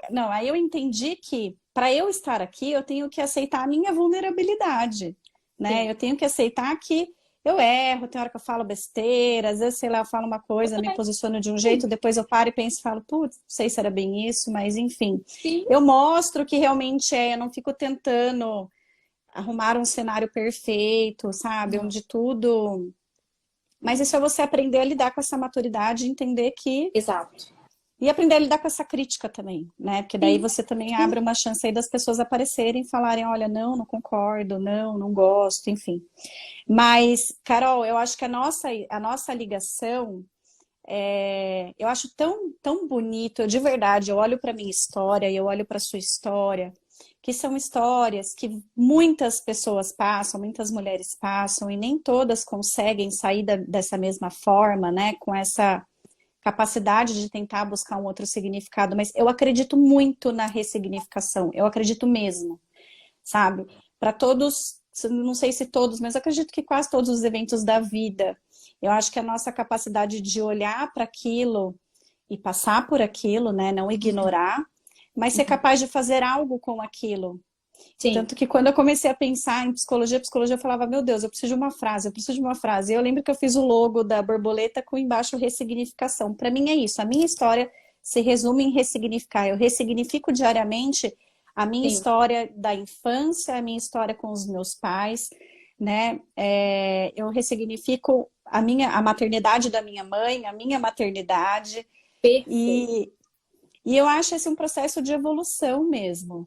não, aí eu entendi que para eu estar aqui, eu tenho que aceitar a minha vulnerabilidade, né? Sim. Eu tenho que aceitar que eu erro, tem hora que eu falo besteira, às vezes, sei lá, eu falo uma Eu coisa, me também. posiciono de um jeito, depois eu paro e penso e falo, putz, não sei se era bem isso, mas enfim. Sim. Eu mostro que realmente é, eu não fico tentando arrumar um cenário perfeito, sabe? Não. Onde tudo. Mas isso é você aprender a lidar com essa maturidade e entender que Exato. e aprender a lidar com essa crítica também, né? Porque daí Sim. você também Sim. abre uma chance aí das pessoas aparecerem e falarem, olha, não, não concordo, não, não gosto, enfim. Mas, Carol, eu acho que a nossa ligação, eu acho tão, tão bonito, de verdade, eu olho para minha história e eu olho para sua história, que são histórias que muitas pessoas passam, muitas mulheres passam, e nem todas conseguem sair dessa mesma forma, né? Com essa capacidade de tentar buscar um outro significado, mas eu acredito muito na ressignificação, eu acredito mesmo, sabe? Para todos, não sei se todos, mas eu acredito que quase todos os eventos da vida, eu acho que a nossa capacidade de olhar para aquilo e passar por aquilo, né, não ignorar, mas ser Uhum. capaz de fazer algo com aquilo, Sim. tanto que quando eu comecei a pensar em psicologia, eu falava, meu Deus, eu preciso de uma frase, eu preciso de uma frase. E eu lembro que eu fiz o logo da borboleta com embaixo ressignificação. Para mim é isso, a minha história se resume em ressignificar. Eu ressignifico diariamente a minha Sim. história da infância, a minha história com os meus pais, né? Eu ressignifico a maternidade da minha mãe, a minha maternidade, Perfeito. e eu acho esse um processo de evolução mesmo.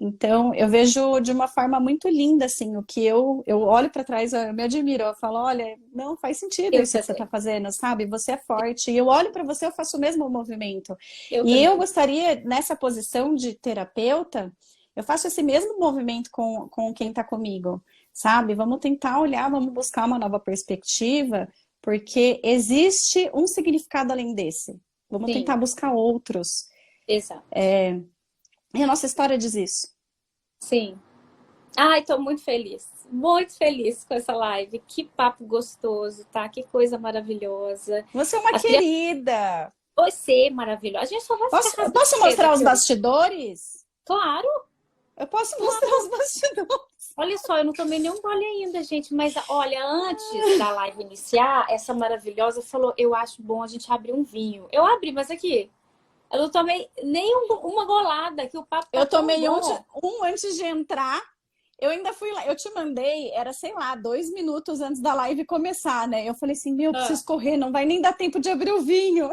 Então, eu vejo de uma forma muito linda, assim, o que eu olho para trás, eu me admiro, eu falo, olha, não faz sentido Eu isso que você está também. fazendo, sabe? Você é forte. E eu olho para você, eu faço o mesmo movimento. Eu E eu também. gostaria, nessa posição de terapeuta, eu faço esse mesmo movimento com quem está comigo, sabe? Vamos tentar olhar, vamos buscar uma nova perspectiva, porque existe um significado além desse. Vamos tentar Sim. buscar outros. Exato. E a nossa história diz isso. Sim. Ai, tô muito feliz com essa live. Que papo gostoso, tá? Que coisa maravilhosa. Você é uma As crianças, querida. você é maravilhosa. A gente só vai ficar Eu rasgando posso cedo mostrar os aqui hoje. bastidores? Claro, Eu posso mostrar claro. os bastidores. Olha só, eu não tomei nenhum gole ainda, gente. Mas olha, antes da live iniciar, essa maravilhosa falou: eu acho bom a gente abrir um vinho. Eu abri, mas aqui, eu não tomei nem uma golada, que o papo tá Eu tão tomei bom. um antes de entrar. Eu ainda fui lá, eu te mandei, era, sei lá, 2 minutos antes da live começar, né? Eu falei assim, meu, Ah, preciso correr, não vai nem dar tempo de abrir o vinho.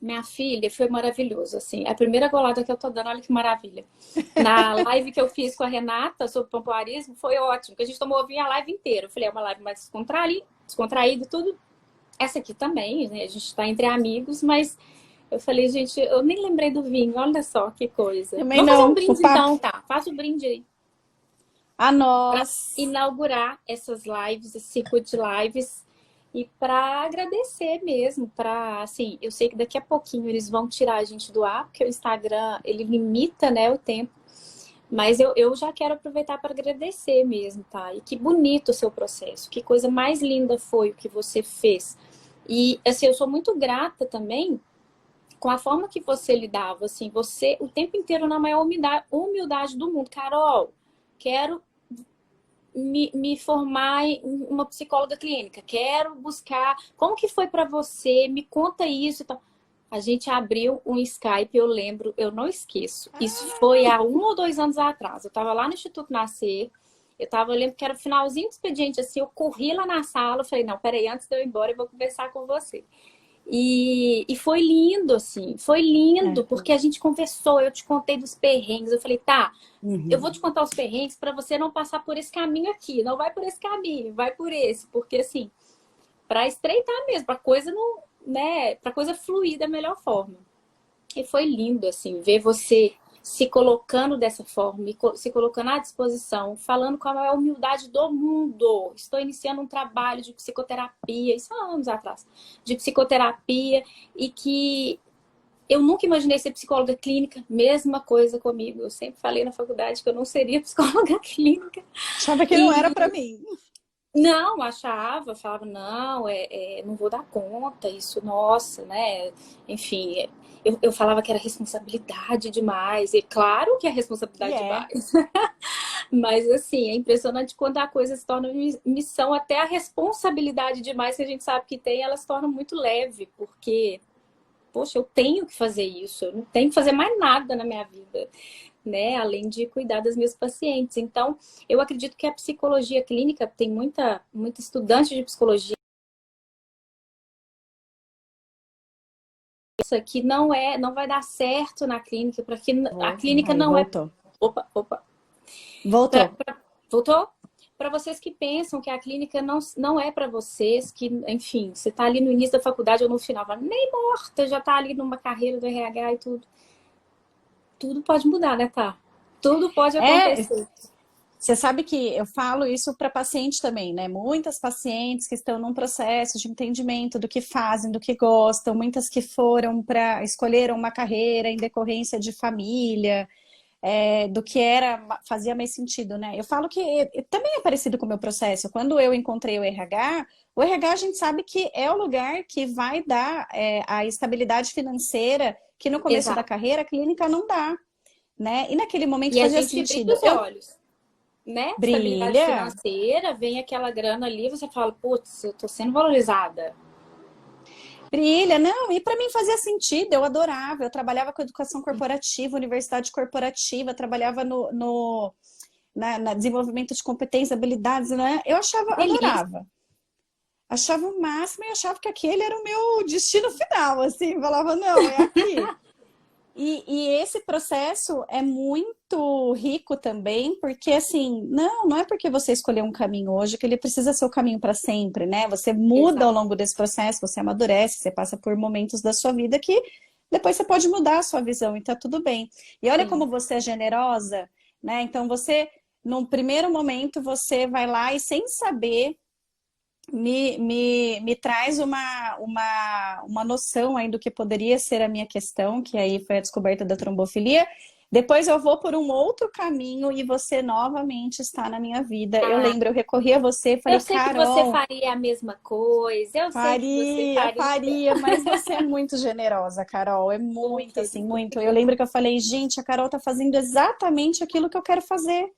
Minha filha, foi maravilhoso, assim. A primeira golada que eu tô dando, olha que maravilha. Na live que eu fiz com a Renata sobre pompoarismo, foi ótimo, que a gente tomou vinho a live inteira. Eu falei, é uma live mais descontraída e tudo. Essa aqui também, né? A gente tá entre amigos, mas eu falei, gente, eu nem lembrei do vinho, olha só que coisa. Também Vamos fazer um não. O brinde papo. então, tá? Faz o brinde aí. A Para nós. inaugurar essas lives, esse circuito de lives e para agradecer mesmo, para assim, eu sei que daqui a pouquinho eles vão tirar a gente do ar, porque o Instagram, ele limita, né, o tempo, mas eu já quero aproveitar para agradecer mesmo, tá? E que bonito o seu processo, que coisa mais linda foi o que você fez. E assim, eu sou muito grata também com a forma que você lidava, assim, você o tempo inteiro na maior humildade do mundo. Carol, quero me formar em uma psicóloga clínica, quero buscar. Como que foi para você? Me conta isso. Então, a gente abriu um Skype, eu lembro, eu não esqueço. Isso foi há 1 ou 2 anos atrás. Eu estava lá no Instituto Nascer, eu lembro que era o finalzinho do expediente, assim, eu corri lá na sala, eu falei, não, peraí, antes de eu ir embora, eu vou conversar com você. E foi lindo, assim, foi lindo, É. porque a gente conversou, eu te contei dos perrengues, eu falei, tá, eu vou Uhum. te contar os perrengues para você não passar por esse caminho aqui. Não vai por esse caminho, vai por esse. Porque, assim, para estreitar mesmo, para coisa não, né, para coisa fluir da melhor forma. E foi lindo, assim, ver você se colocando dessa forma, se colocando à disposição, falando com a maior humildade do mundo. Estou iniciando um trabalho de psicoterapia, isso há anos atrás, de psicoterapia, e que eu nunca imaginei ser psicóloga clínica, mesma coisa comigo. Eu sempre falei na faculdade que eu não seria psicóloga clínica. Achava que não era E para mim. não, falava, não, não vou dar conta, isso, nossa, né? Enfim, eu falava que era responsabilidade demais. E claro que é E responsabilidade é. demais. Mas, assim, é impressionante quando a coisa se torna missão, até a responsabilidade demais que a gente sabe que tem, ela se torna muito leve, porque poxa, eu tenho que fazer isso, eu não tenho que fazer mais nada na minha vida, né? Além de cuidar das minhas pacientes. Então, eu acredito que a psicologia clínica tem muita estudante de psicologia que não vai dar certo na clínica, para que a clínica Aí, não é. voltou. Opa, Voltou. voltou? Para vocês que pensam que a clínica não é para vocês, que, enfim, você está ali no início da faculdade ou no final, nem morta, já está ali numa carreira do RH e tudo. Tudo pode mudar, né, tá? Tudo pode É, acontecer. você sabe que eu falo isso para paciente também, né? Muitas pacientes que estão num processo de entendimento do que fazem, do que gostam, muitas que foram para escolheram uma carreira em decorrência de família, do que fazia mais sentido, né? Eu falo que também é parecido com o meu processo. Quando eu encontrei o RH a gente sabe que é o lugar que vai dar a estabilidade financeira que no começo da Exato. carreira a clínica não dá, né? E naquele momento E a fazia gente brilha sentido. os Eu olhos, né? Estabilidade brilha, financeira, vem aquela grana ali, você fala, putz, eu tô sendo valorizada. brilha, não, e para mim fazia sentido, eu adorava, eu trabalhava com educação corporativa, universidade corporativa, trabalhava na desenvolvimento de competências, habilidades, né? Eu Delícia. achava o máximo e achava que aquele era o meu destino final, assim, falava, não, é aqui. E esse processo é muito rico também, porque assim, não é porque você escolheu um caminho hoje que ele precisa ser o caminho para sempre, né? Você muda ao Exato. longo desse processo, você amadurece, você passa por momentos da sua vida que depois você pode mudar a sua visão e tá tudo bem. E olha Sim. como você é generosa, né? Então você, num primeiro momento, você vai lá e sem saber me traz uma noção aí do que poderia ser a minha questão, que aí foi a descoberta da trombofilia. Depois eu vou por um outro caminho e você novamente está na minha vida. Eu Ah, lembro, eu recorri a você, eu falei, sei que você Carol, faria a mesma coisa, eu sei que você faria, faria. faria, mas você é muito generosa, Carol, é Oh, muito assim, querida, muito. Eu lembro que eu falei, gente, a Carol tá fazendo exatamente aquilo que eu quero fazer,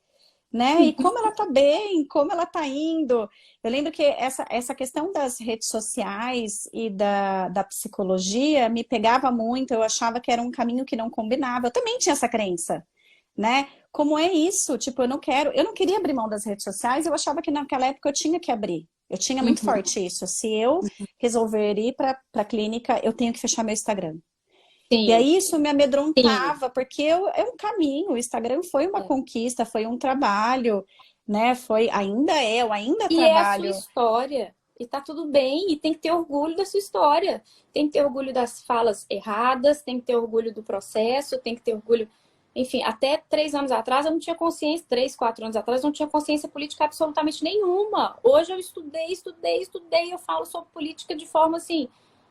né? E como ela tá bem, como ela tá indo. Eu lembro que essa questão das redes sociais e da psicologia me pegava muito, eu achava que era um caminho que não combinava. Eu também tinha essa crença, né? Como é isso? Tipo, eu não queria abrir mão das redes sociais, eu achava que naquela época eu tinha que abrir. Eu tinha muito Uhum. forte isso. Se eu resolver ir para a clínica, eu tenho que fechar meu Instagram. E Sim, aí isso me sim. amedrontava, porque é um caminho, o Instagram foi uma É. conquista, foi um trabalho, né? Foi, eu ainda E é a sua trabalho. história. E tá tudo bem, e tem que ter orgulho da sua história. Tem que ter orgulho das falas erradas, tem que ter orgulho do processo, tem que ter orgulho. Enfim, até 3 anos atrás eu não tinha consciência, 3, 4 anos atrás eu não tinha consciência política absolutamente nenhuma. Hoje eu estudei, eu falo sobre política de forma assim,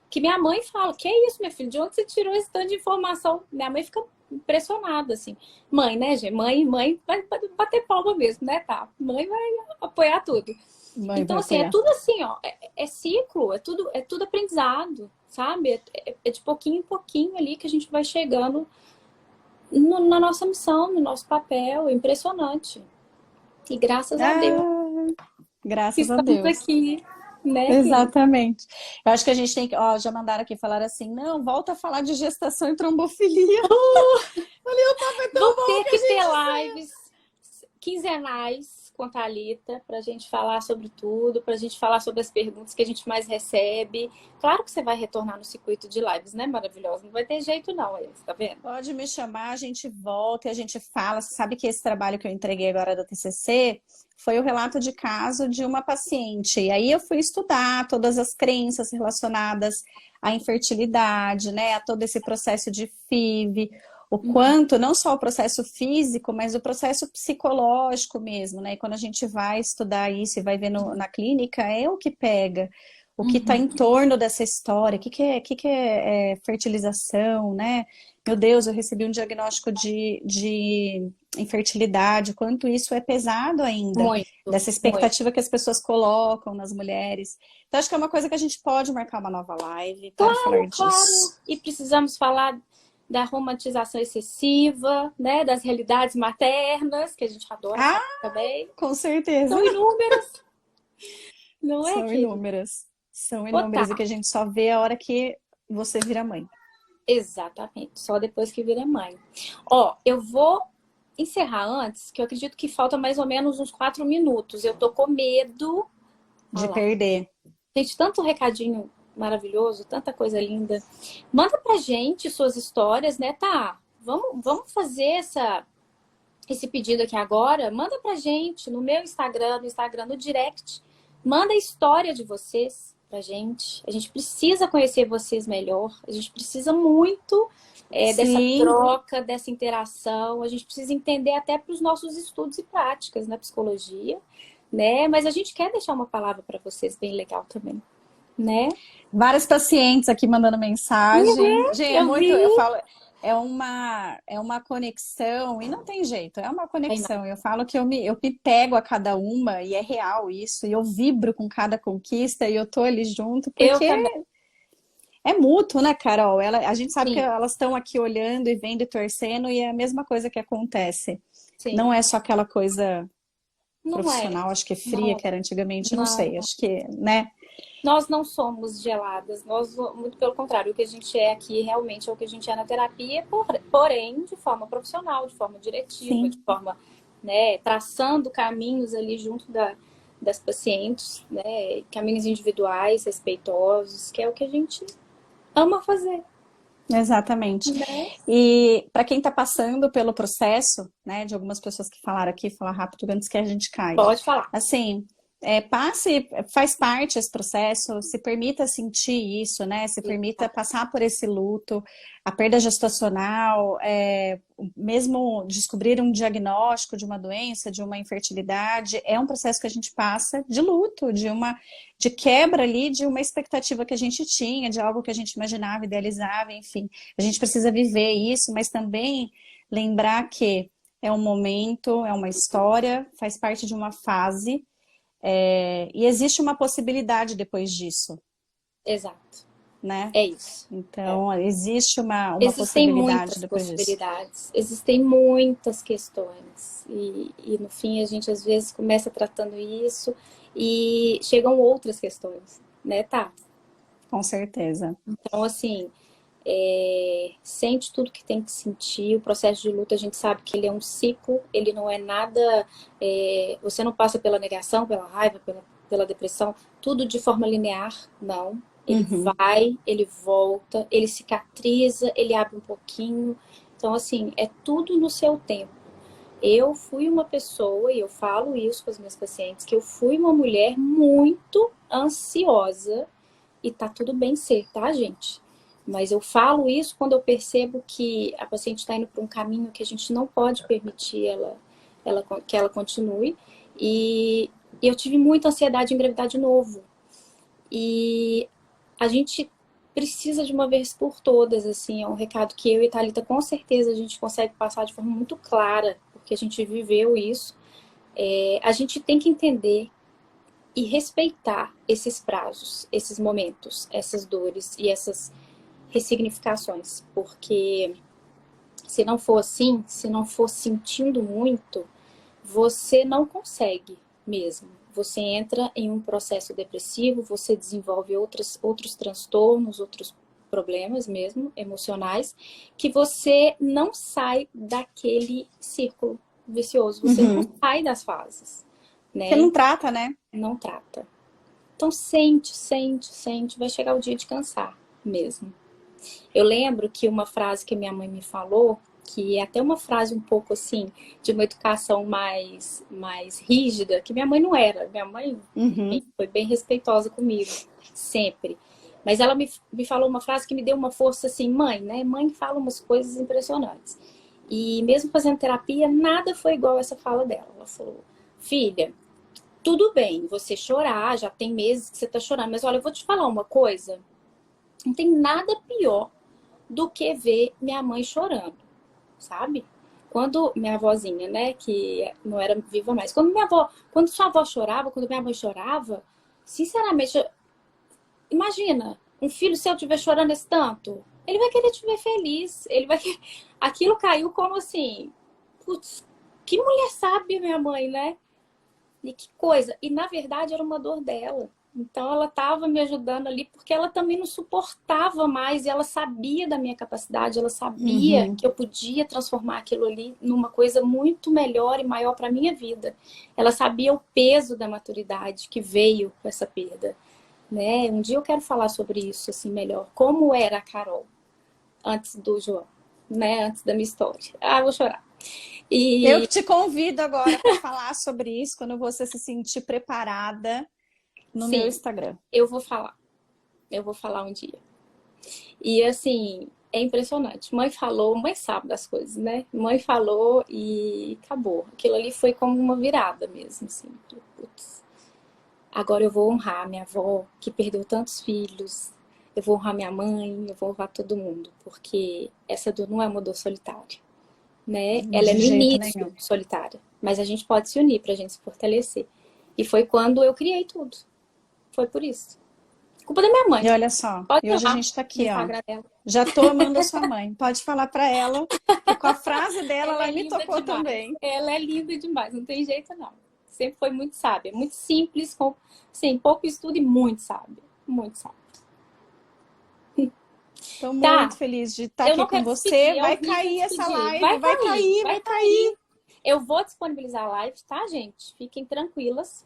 que minha mãe fala, que é isso, minha filha? De onde você tirou esse tanto de informação? Minha mãe fica impressionada, assim. Mãe, né, gente? Mãe vai bater palma mesmo, né, tá? Mãe vai apoiar tudo. Mãe Então, vai assim, é apoiar. tudo assim, ó, é ciclo, é tudo aprendizado, sabe? É de pouquinho em pouquinho ali que a gente vai chegando na nossa missão, no nosso papel, é impressionante. E graças a Deus Ah, graças a estamos Deus. aqui, né, Cris? Exatamente. Eu acho que a gente tem que, ó, já mandaram aqui falar assim, não, volta a falar de gestação e trombofilia. Ali o papo é tão Vou bom ter que a que ter gente. lives quinzenais com a Thalita para a gente falar sobre tudo, para a gente falar sobre as perguntas que a gente mais recebe. Claro que você vai retornar no circuito de lives, né? Maravilhosa. Não vai ter jeito, não, aí, tá vendo? Pode me chamar, a gente volta e a gente fala. Você sabe que esse trabalho que eu entreguei agora da TCC foi o relato de caso de uma paciente. E aí eu fui estudar todas as crenças relacionadas à infertilidade, né, a todo esse processo de FIV, o Uhum. quanto, não só o processo físico, mas o processo psicológico mesmo, né? E quando a gente vai estudar isso e vai ver na clínica, é o que pega. O que está Uhum. em torno dessa história, o que é fertilização, né? Meu Deus, eu recebi um diagnóstico de infertilidade, quanto isso é pesado ainda, Muito, dessa muito. expectativa que as pessoas colocam nas mulheres. Então, acho que é uma coisa que a gente pode marcar uma nova live para falar Claro, disso. claro. E precisamos falar da romantização excessiva, né? Das realidades maternas, que a gente adora Ah, falar também. com certeza. São inúmeras, não é, São querido? inúmeras. São Ô, inúmeras e que tá. a gente só vê a hora que você vira mãe. Exatamente, só depois que vira mãe. Ó, eu vou encerrar antes, que eu acredito que falta mais ou menos uns 4 minutos. Eu tô com medo. Olha De lá. perder. Gente, tanto recadinho maravilhoso, tanta coisa linda. Manda pra gente suas histórias, né? Tá, vamos fazer esse pedido aqui agora. Manda pra gente no meu Instagram, no Instagram, no direct. Manda a história de vocês pra gente. A gente precisa conhecer vocês melhor. A gente precisa muito dessa Sim, troca, dessa interação. A gente precisa entender até para os nossos estudos e práticas na psicologia, né? Mas a gente quer deixar uma palavra para vocês bem legal também, né? vários pacientes aqui mandando mensagem. Uhum, Gente, é eu muito, vi. eu falo, é uma conexão e não tem jeito, é uma Aí não. conexão. Eu falo que eu me pego a cada uma e é real isso, e eu vibro com cada conquista e eu tô ali junto Eu porque também, é mútuo, né, Carol? A gente sabe que sim, elas estão aqui olhando e vendo e torcendo e é a mesma coisa que acontece. sim. Não é só aquela coisa Não é. profissional, acho que fria Não, que era antigamente, não não. sei, acho que, né? Nós não somos geladas, nós, muito pelo contrário, o que a gente é aqui realmente é o que a gente é na terapia, porém, de forma profissional, de forma diretiva, de Sim. forma, né, traçando caminhos ali junto das pacientes, né, caminhos individuais, respeitosos, que é o que a gente ama fazer, Exatamente. né? E para quem está passando pelo processo, né, de algumas pessoas que falaram aqui, falar rápido antes que a gente caia. Pode falar. Assim, passe, faz parte esse processo, se permita sentir isso, né? Se permita passar por esse luto, a perda gestacional, mesmo descobrir um diagnóstico de uma doença, de uma infertilidade, é um processo que a gente passa de luto, de quebra ali de uma expectativa que a gente tinha, de algo que a gente imaginava, idealizava, enfim. A gente precisa viver isso, mas também lembrar que é um momento, é uma história, faz parte de uma fase, e existe uma possibilidade depois disso, Exato, né? é isso. É. Então, existe uma Existem possibilidade muitas depois disso. possibilidades, existem muitas questões. E no fim a gente às vezes começa tratando isso e chegam outras questões, né, tá? Com certeza. Então, assim, sente tudo que tem que sentir. O processo de luta, a gente sabe que ele é um ciclo, ele não é nada. Você não passa pela negação, pela raiva, pela depressão, tudo de forma linear, não. Ele Uhum. vai, ele volta, ele cicatriza, ele abre um pouquinho. Então, assim, é tudo no seu tempo. Eu fui uma pessoa, e eu falo isso com os meus pacientes, que eu fui uma mulher muito ansiosa, e tá tudo bem ser, tá, gente? Mas eu falo isso quando eu percebo que a paciente está indo para um caminho que a gente não pode permitir que ela continue. E eu tive muita ansiedade em engravidar de novo. E a gente precisa de uma vez por todas, assim, é um recado que eu e a Thalita com certeza a gente consegue passar de forma muito clara, porque a gente viveu isso. A gente tem que entender e respeitar esses prazos, esses momentos, essas dores e essas ressignificações, porque se não for assim, se não for sentindo muito, você não consegue mesmo. Você entra em um processo depressivo, você desenvolve outros transtornos, outros problemas mesmo, emocionais, que você não sai daquele círculo vicioso, você não Uhum. sai das fases, Porque né? não trata, né? Não trata. Então sente, sente, sente, vai chegar o dia de cansar mesmo. Eu lembro que uma frase que minha mãe me falou, que é até uma frase um pouco assim, de uma educação mais rígida, que minha mãe não era. Minha mãe Uhum. foi bem respeitosa comigo, sempre. Mas ela me falou uma frase que me deu uma força assim, mãe, né? Mãe fala umas coisas impressionantes. E mesmo fazendo terapia, nada foi igual essa fala dela. Ela falou, filha, tudo bem você chorar, já tem meses que você tá chorando, mas olha, eu vou te falar uma coisa, não tem nada pior do que ver minha mãe chorando, sabe? Quando minha avózinha, né, que não era viva mais, quando sua avó chorava, quando minha mãe chorava, sinceramente, imagina, um filho seu estiver chorando esse tanto, ele vai querer te ver feliz, ele vai querer... Aquilo caiu como assim, putz, que mulher sábia minha mãe, né? E que coisa. E na verdade era uma dor dela. Então ela estava me ajudando ali porque ela também não suportava mais e ela sabia da minha capacidade, ela sabia Uhum. que eu podia transformar aquilo ali numa coisa muito melhor e maior para minha vida. Ela sabia o peso da maturidade que veio com essa perda, né? Um dia eu quero falar sobre isso assim melhor. Como era a Carol antes do João, né? Antes da minha história. Ah, vou chorar. Eu E te convido agora para falar sobre isso quando você se sentir preparada no meu sim, Instagram. eu vou falar. Eu vou falar um dia. E assim, é impressionante. Mãe falou, mãe sabe das coisas, né? Mãe falou e acabou. Aquilo ali foi como uma virada mesmo, assim. Putz, agora eu vou honrar minha avó, que perdeu tantos filhos. Eu vou honrar minha mãe, eu vou honrar todo mundo, porque essa dor não é uma dor solitária, né? Ela é De no jeito início nenhum. solitária, mas a gente pode se unir pra gente se fortalecer. E foi quando eu criei tudo. Foi por isso. Culpa da minha mãe. E olha só, Pode e ir hoje a lá gente está no aqui, ó. Instagram dela. Já tô amando a sua mãe. Pode falar para ela que com a frase dela Ela ela é me linda tocou demais. também. Ela é linda demais, não tem jeito não. Sempre foi muito sábia, muito simples, com assim, pouco estudo e muito sábia. Muito sábia. Estou Tá, muito feliz de estar eu aqui não com quero você. despedir, é Vai horrível cair essa despedir. live, vai cair, Vai vai cair. cair. Eu vou disponibilizar a live, tá, gente? Fiquem tranquilas,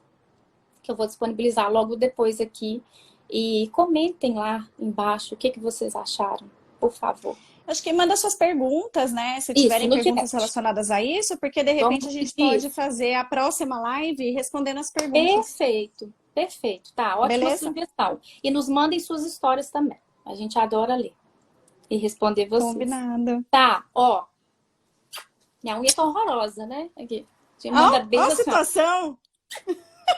que eu vou disponibilizar logo depois aqui. E comentem lá embaixo o que, que vocês acharam, por favor. Acho que manda suas perguntas, né? Se Isso, tiverem no perguntas direct. relacionadas a isso, porque de repente Vamos a gente pedir pode isso. fazer a próxima live respondendo as perguntas. Perfeito, perfeito. Tá, ótima Beleza? sugestão. E nos mandem suas histórias também. A gente adora ler e responder vocês. Combinado. Tá, ó. Minha unha tá horrorosa, né? Aqui. Te Ó, manda ó beijo a assim, ó. situação.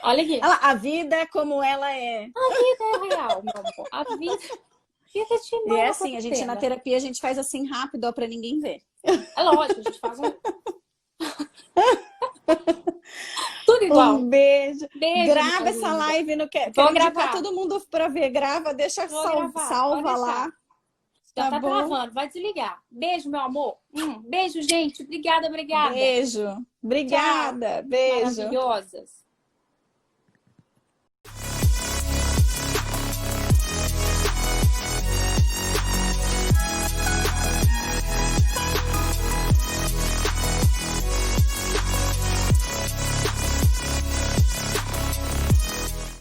Olha aqui. A vida é como ela é. A vida é real, meu amor. A vida te E é manda assim, coisa a gente na cena. terapia a gente faz assim rápido, ó, para ninguém ver. É lógico, a gente faz tudo igual. Um beijo. Beijo, minha Grava essa linda. live, não quero Vou indicar gravar. todo mundo para ver. Grava, deixa Vou gravar. Pode salva lá, deixar. Já tá tá bom? travando. Vai desligar. Beijo, meu amor. Beijo, gente. Obrigada, obrigada. Beijo. Tchau. Obrigada. Beijo. Maravilhosas.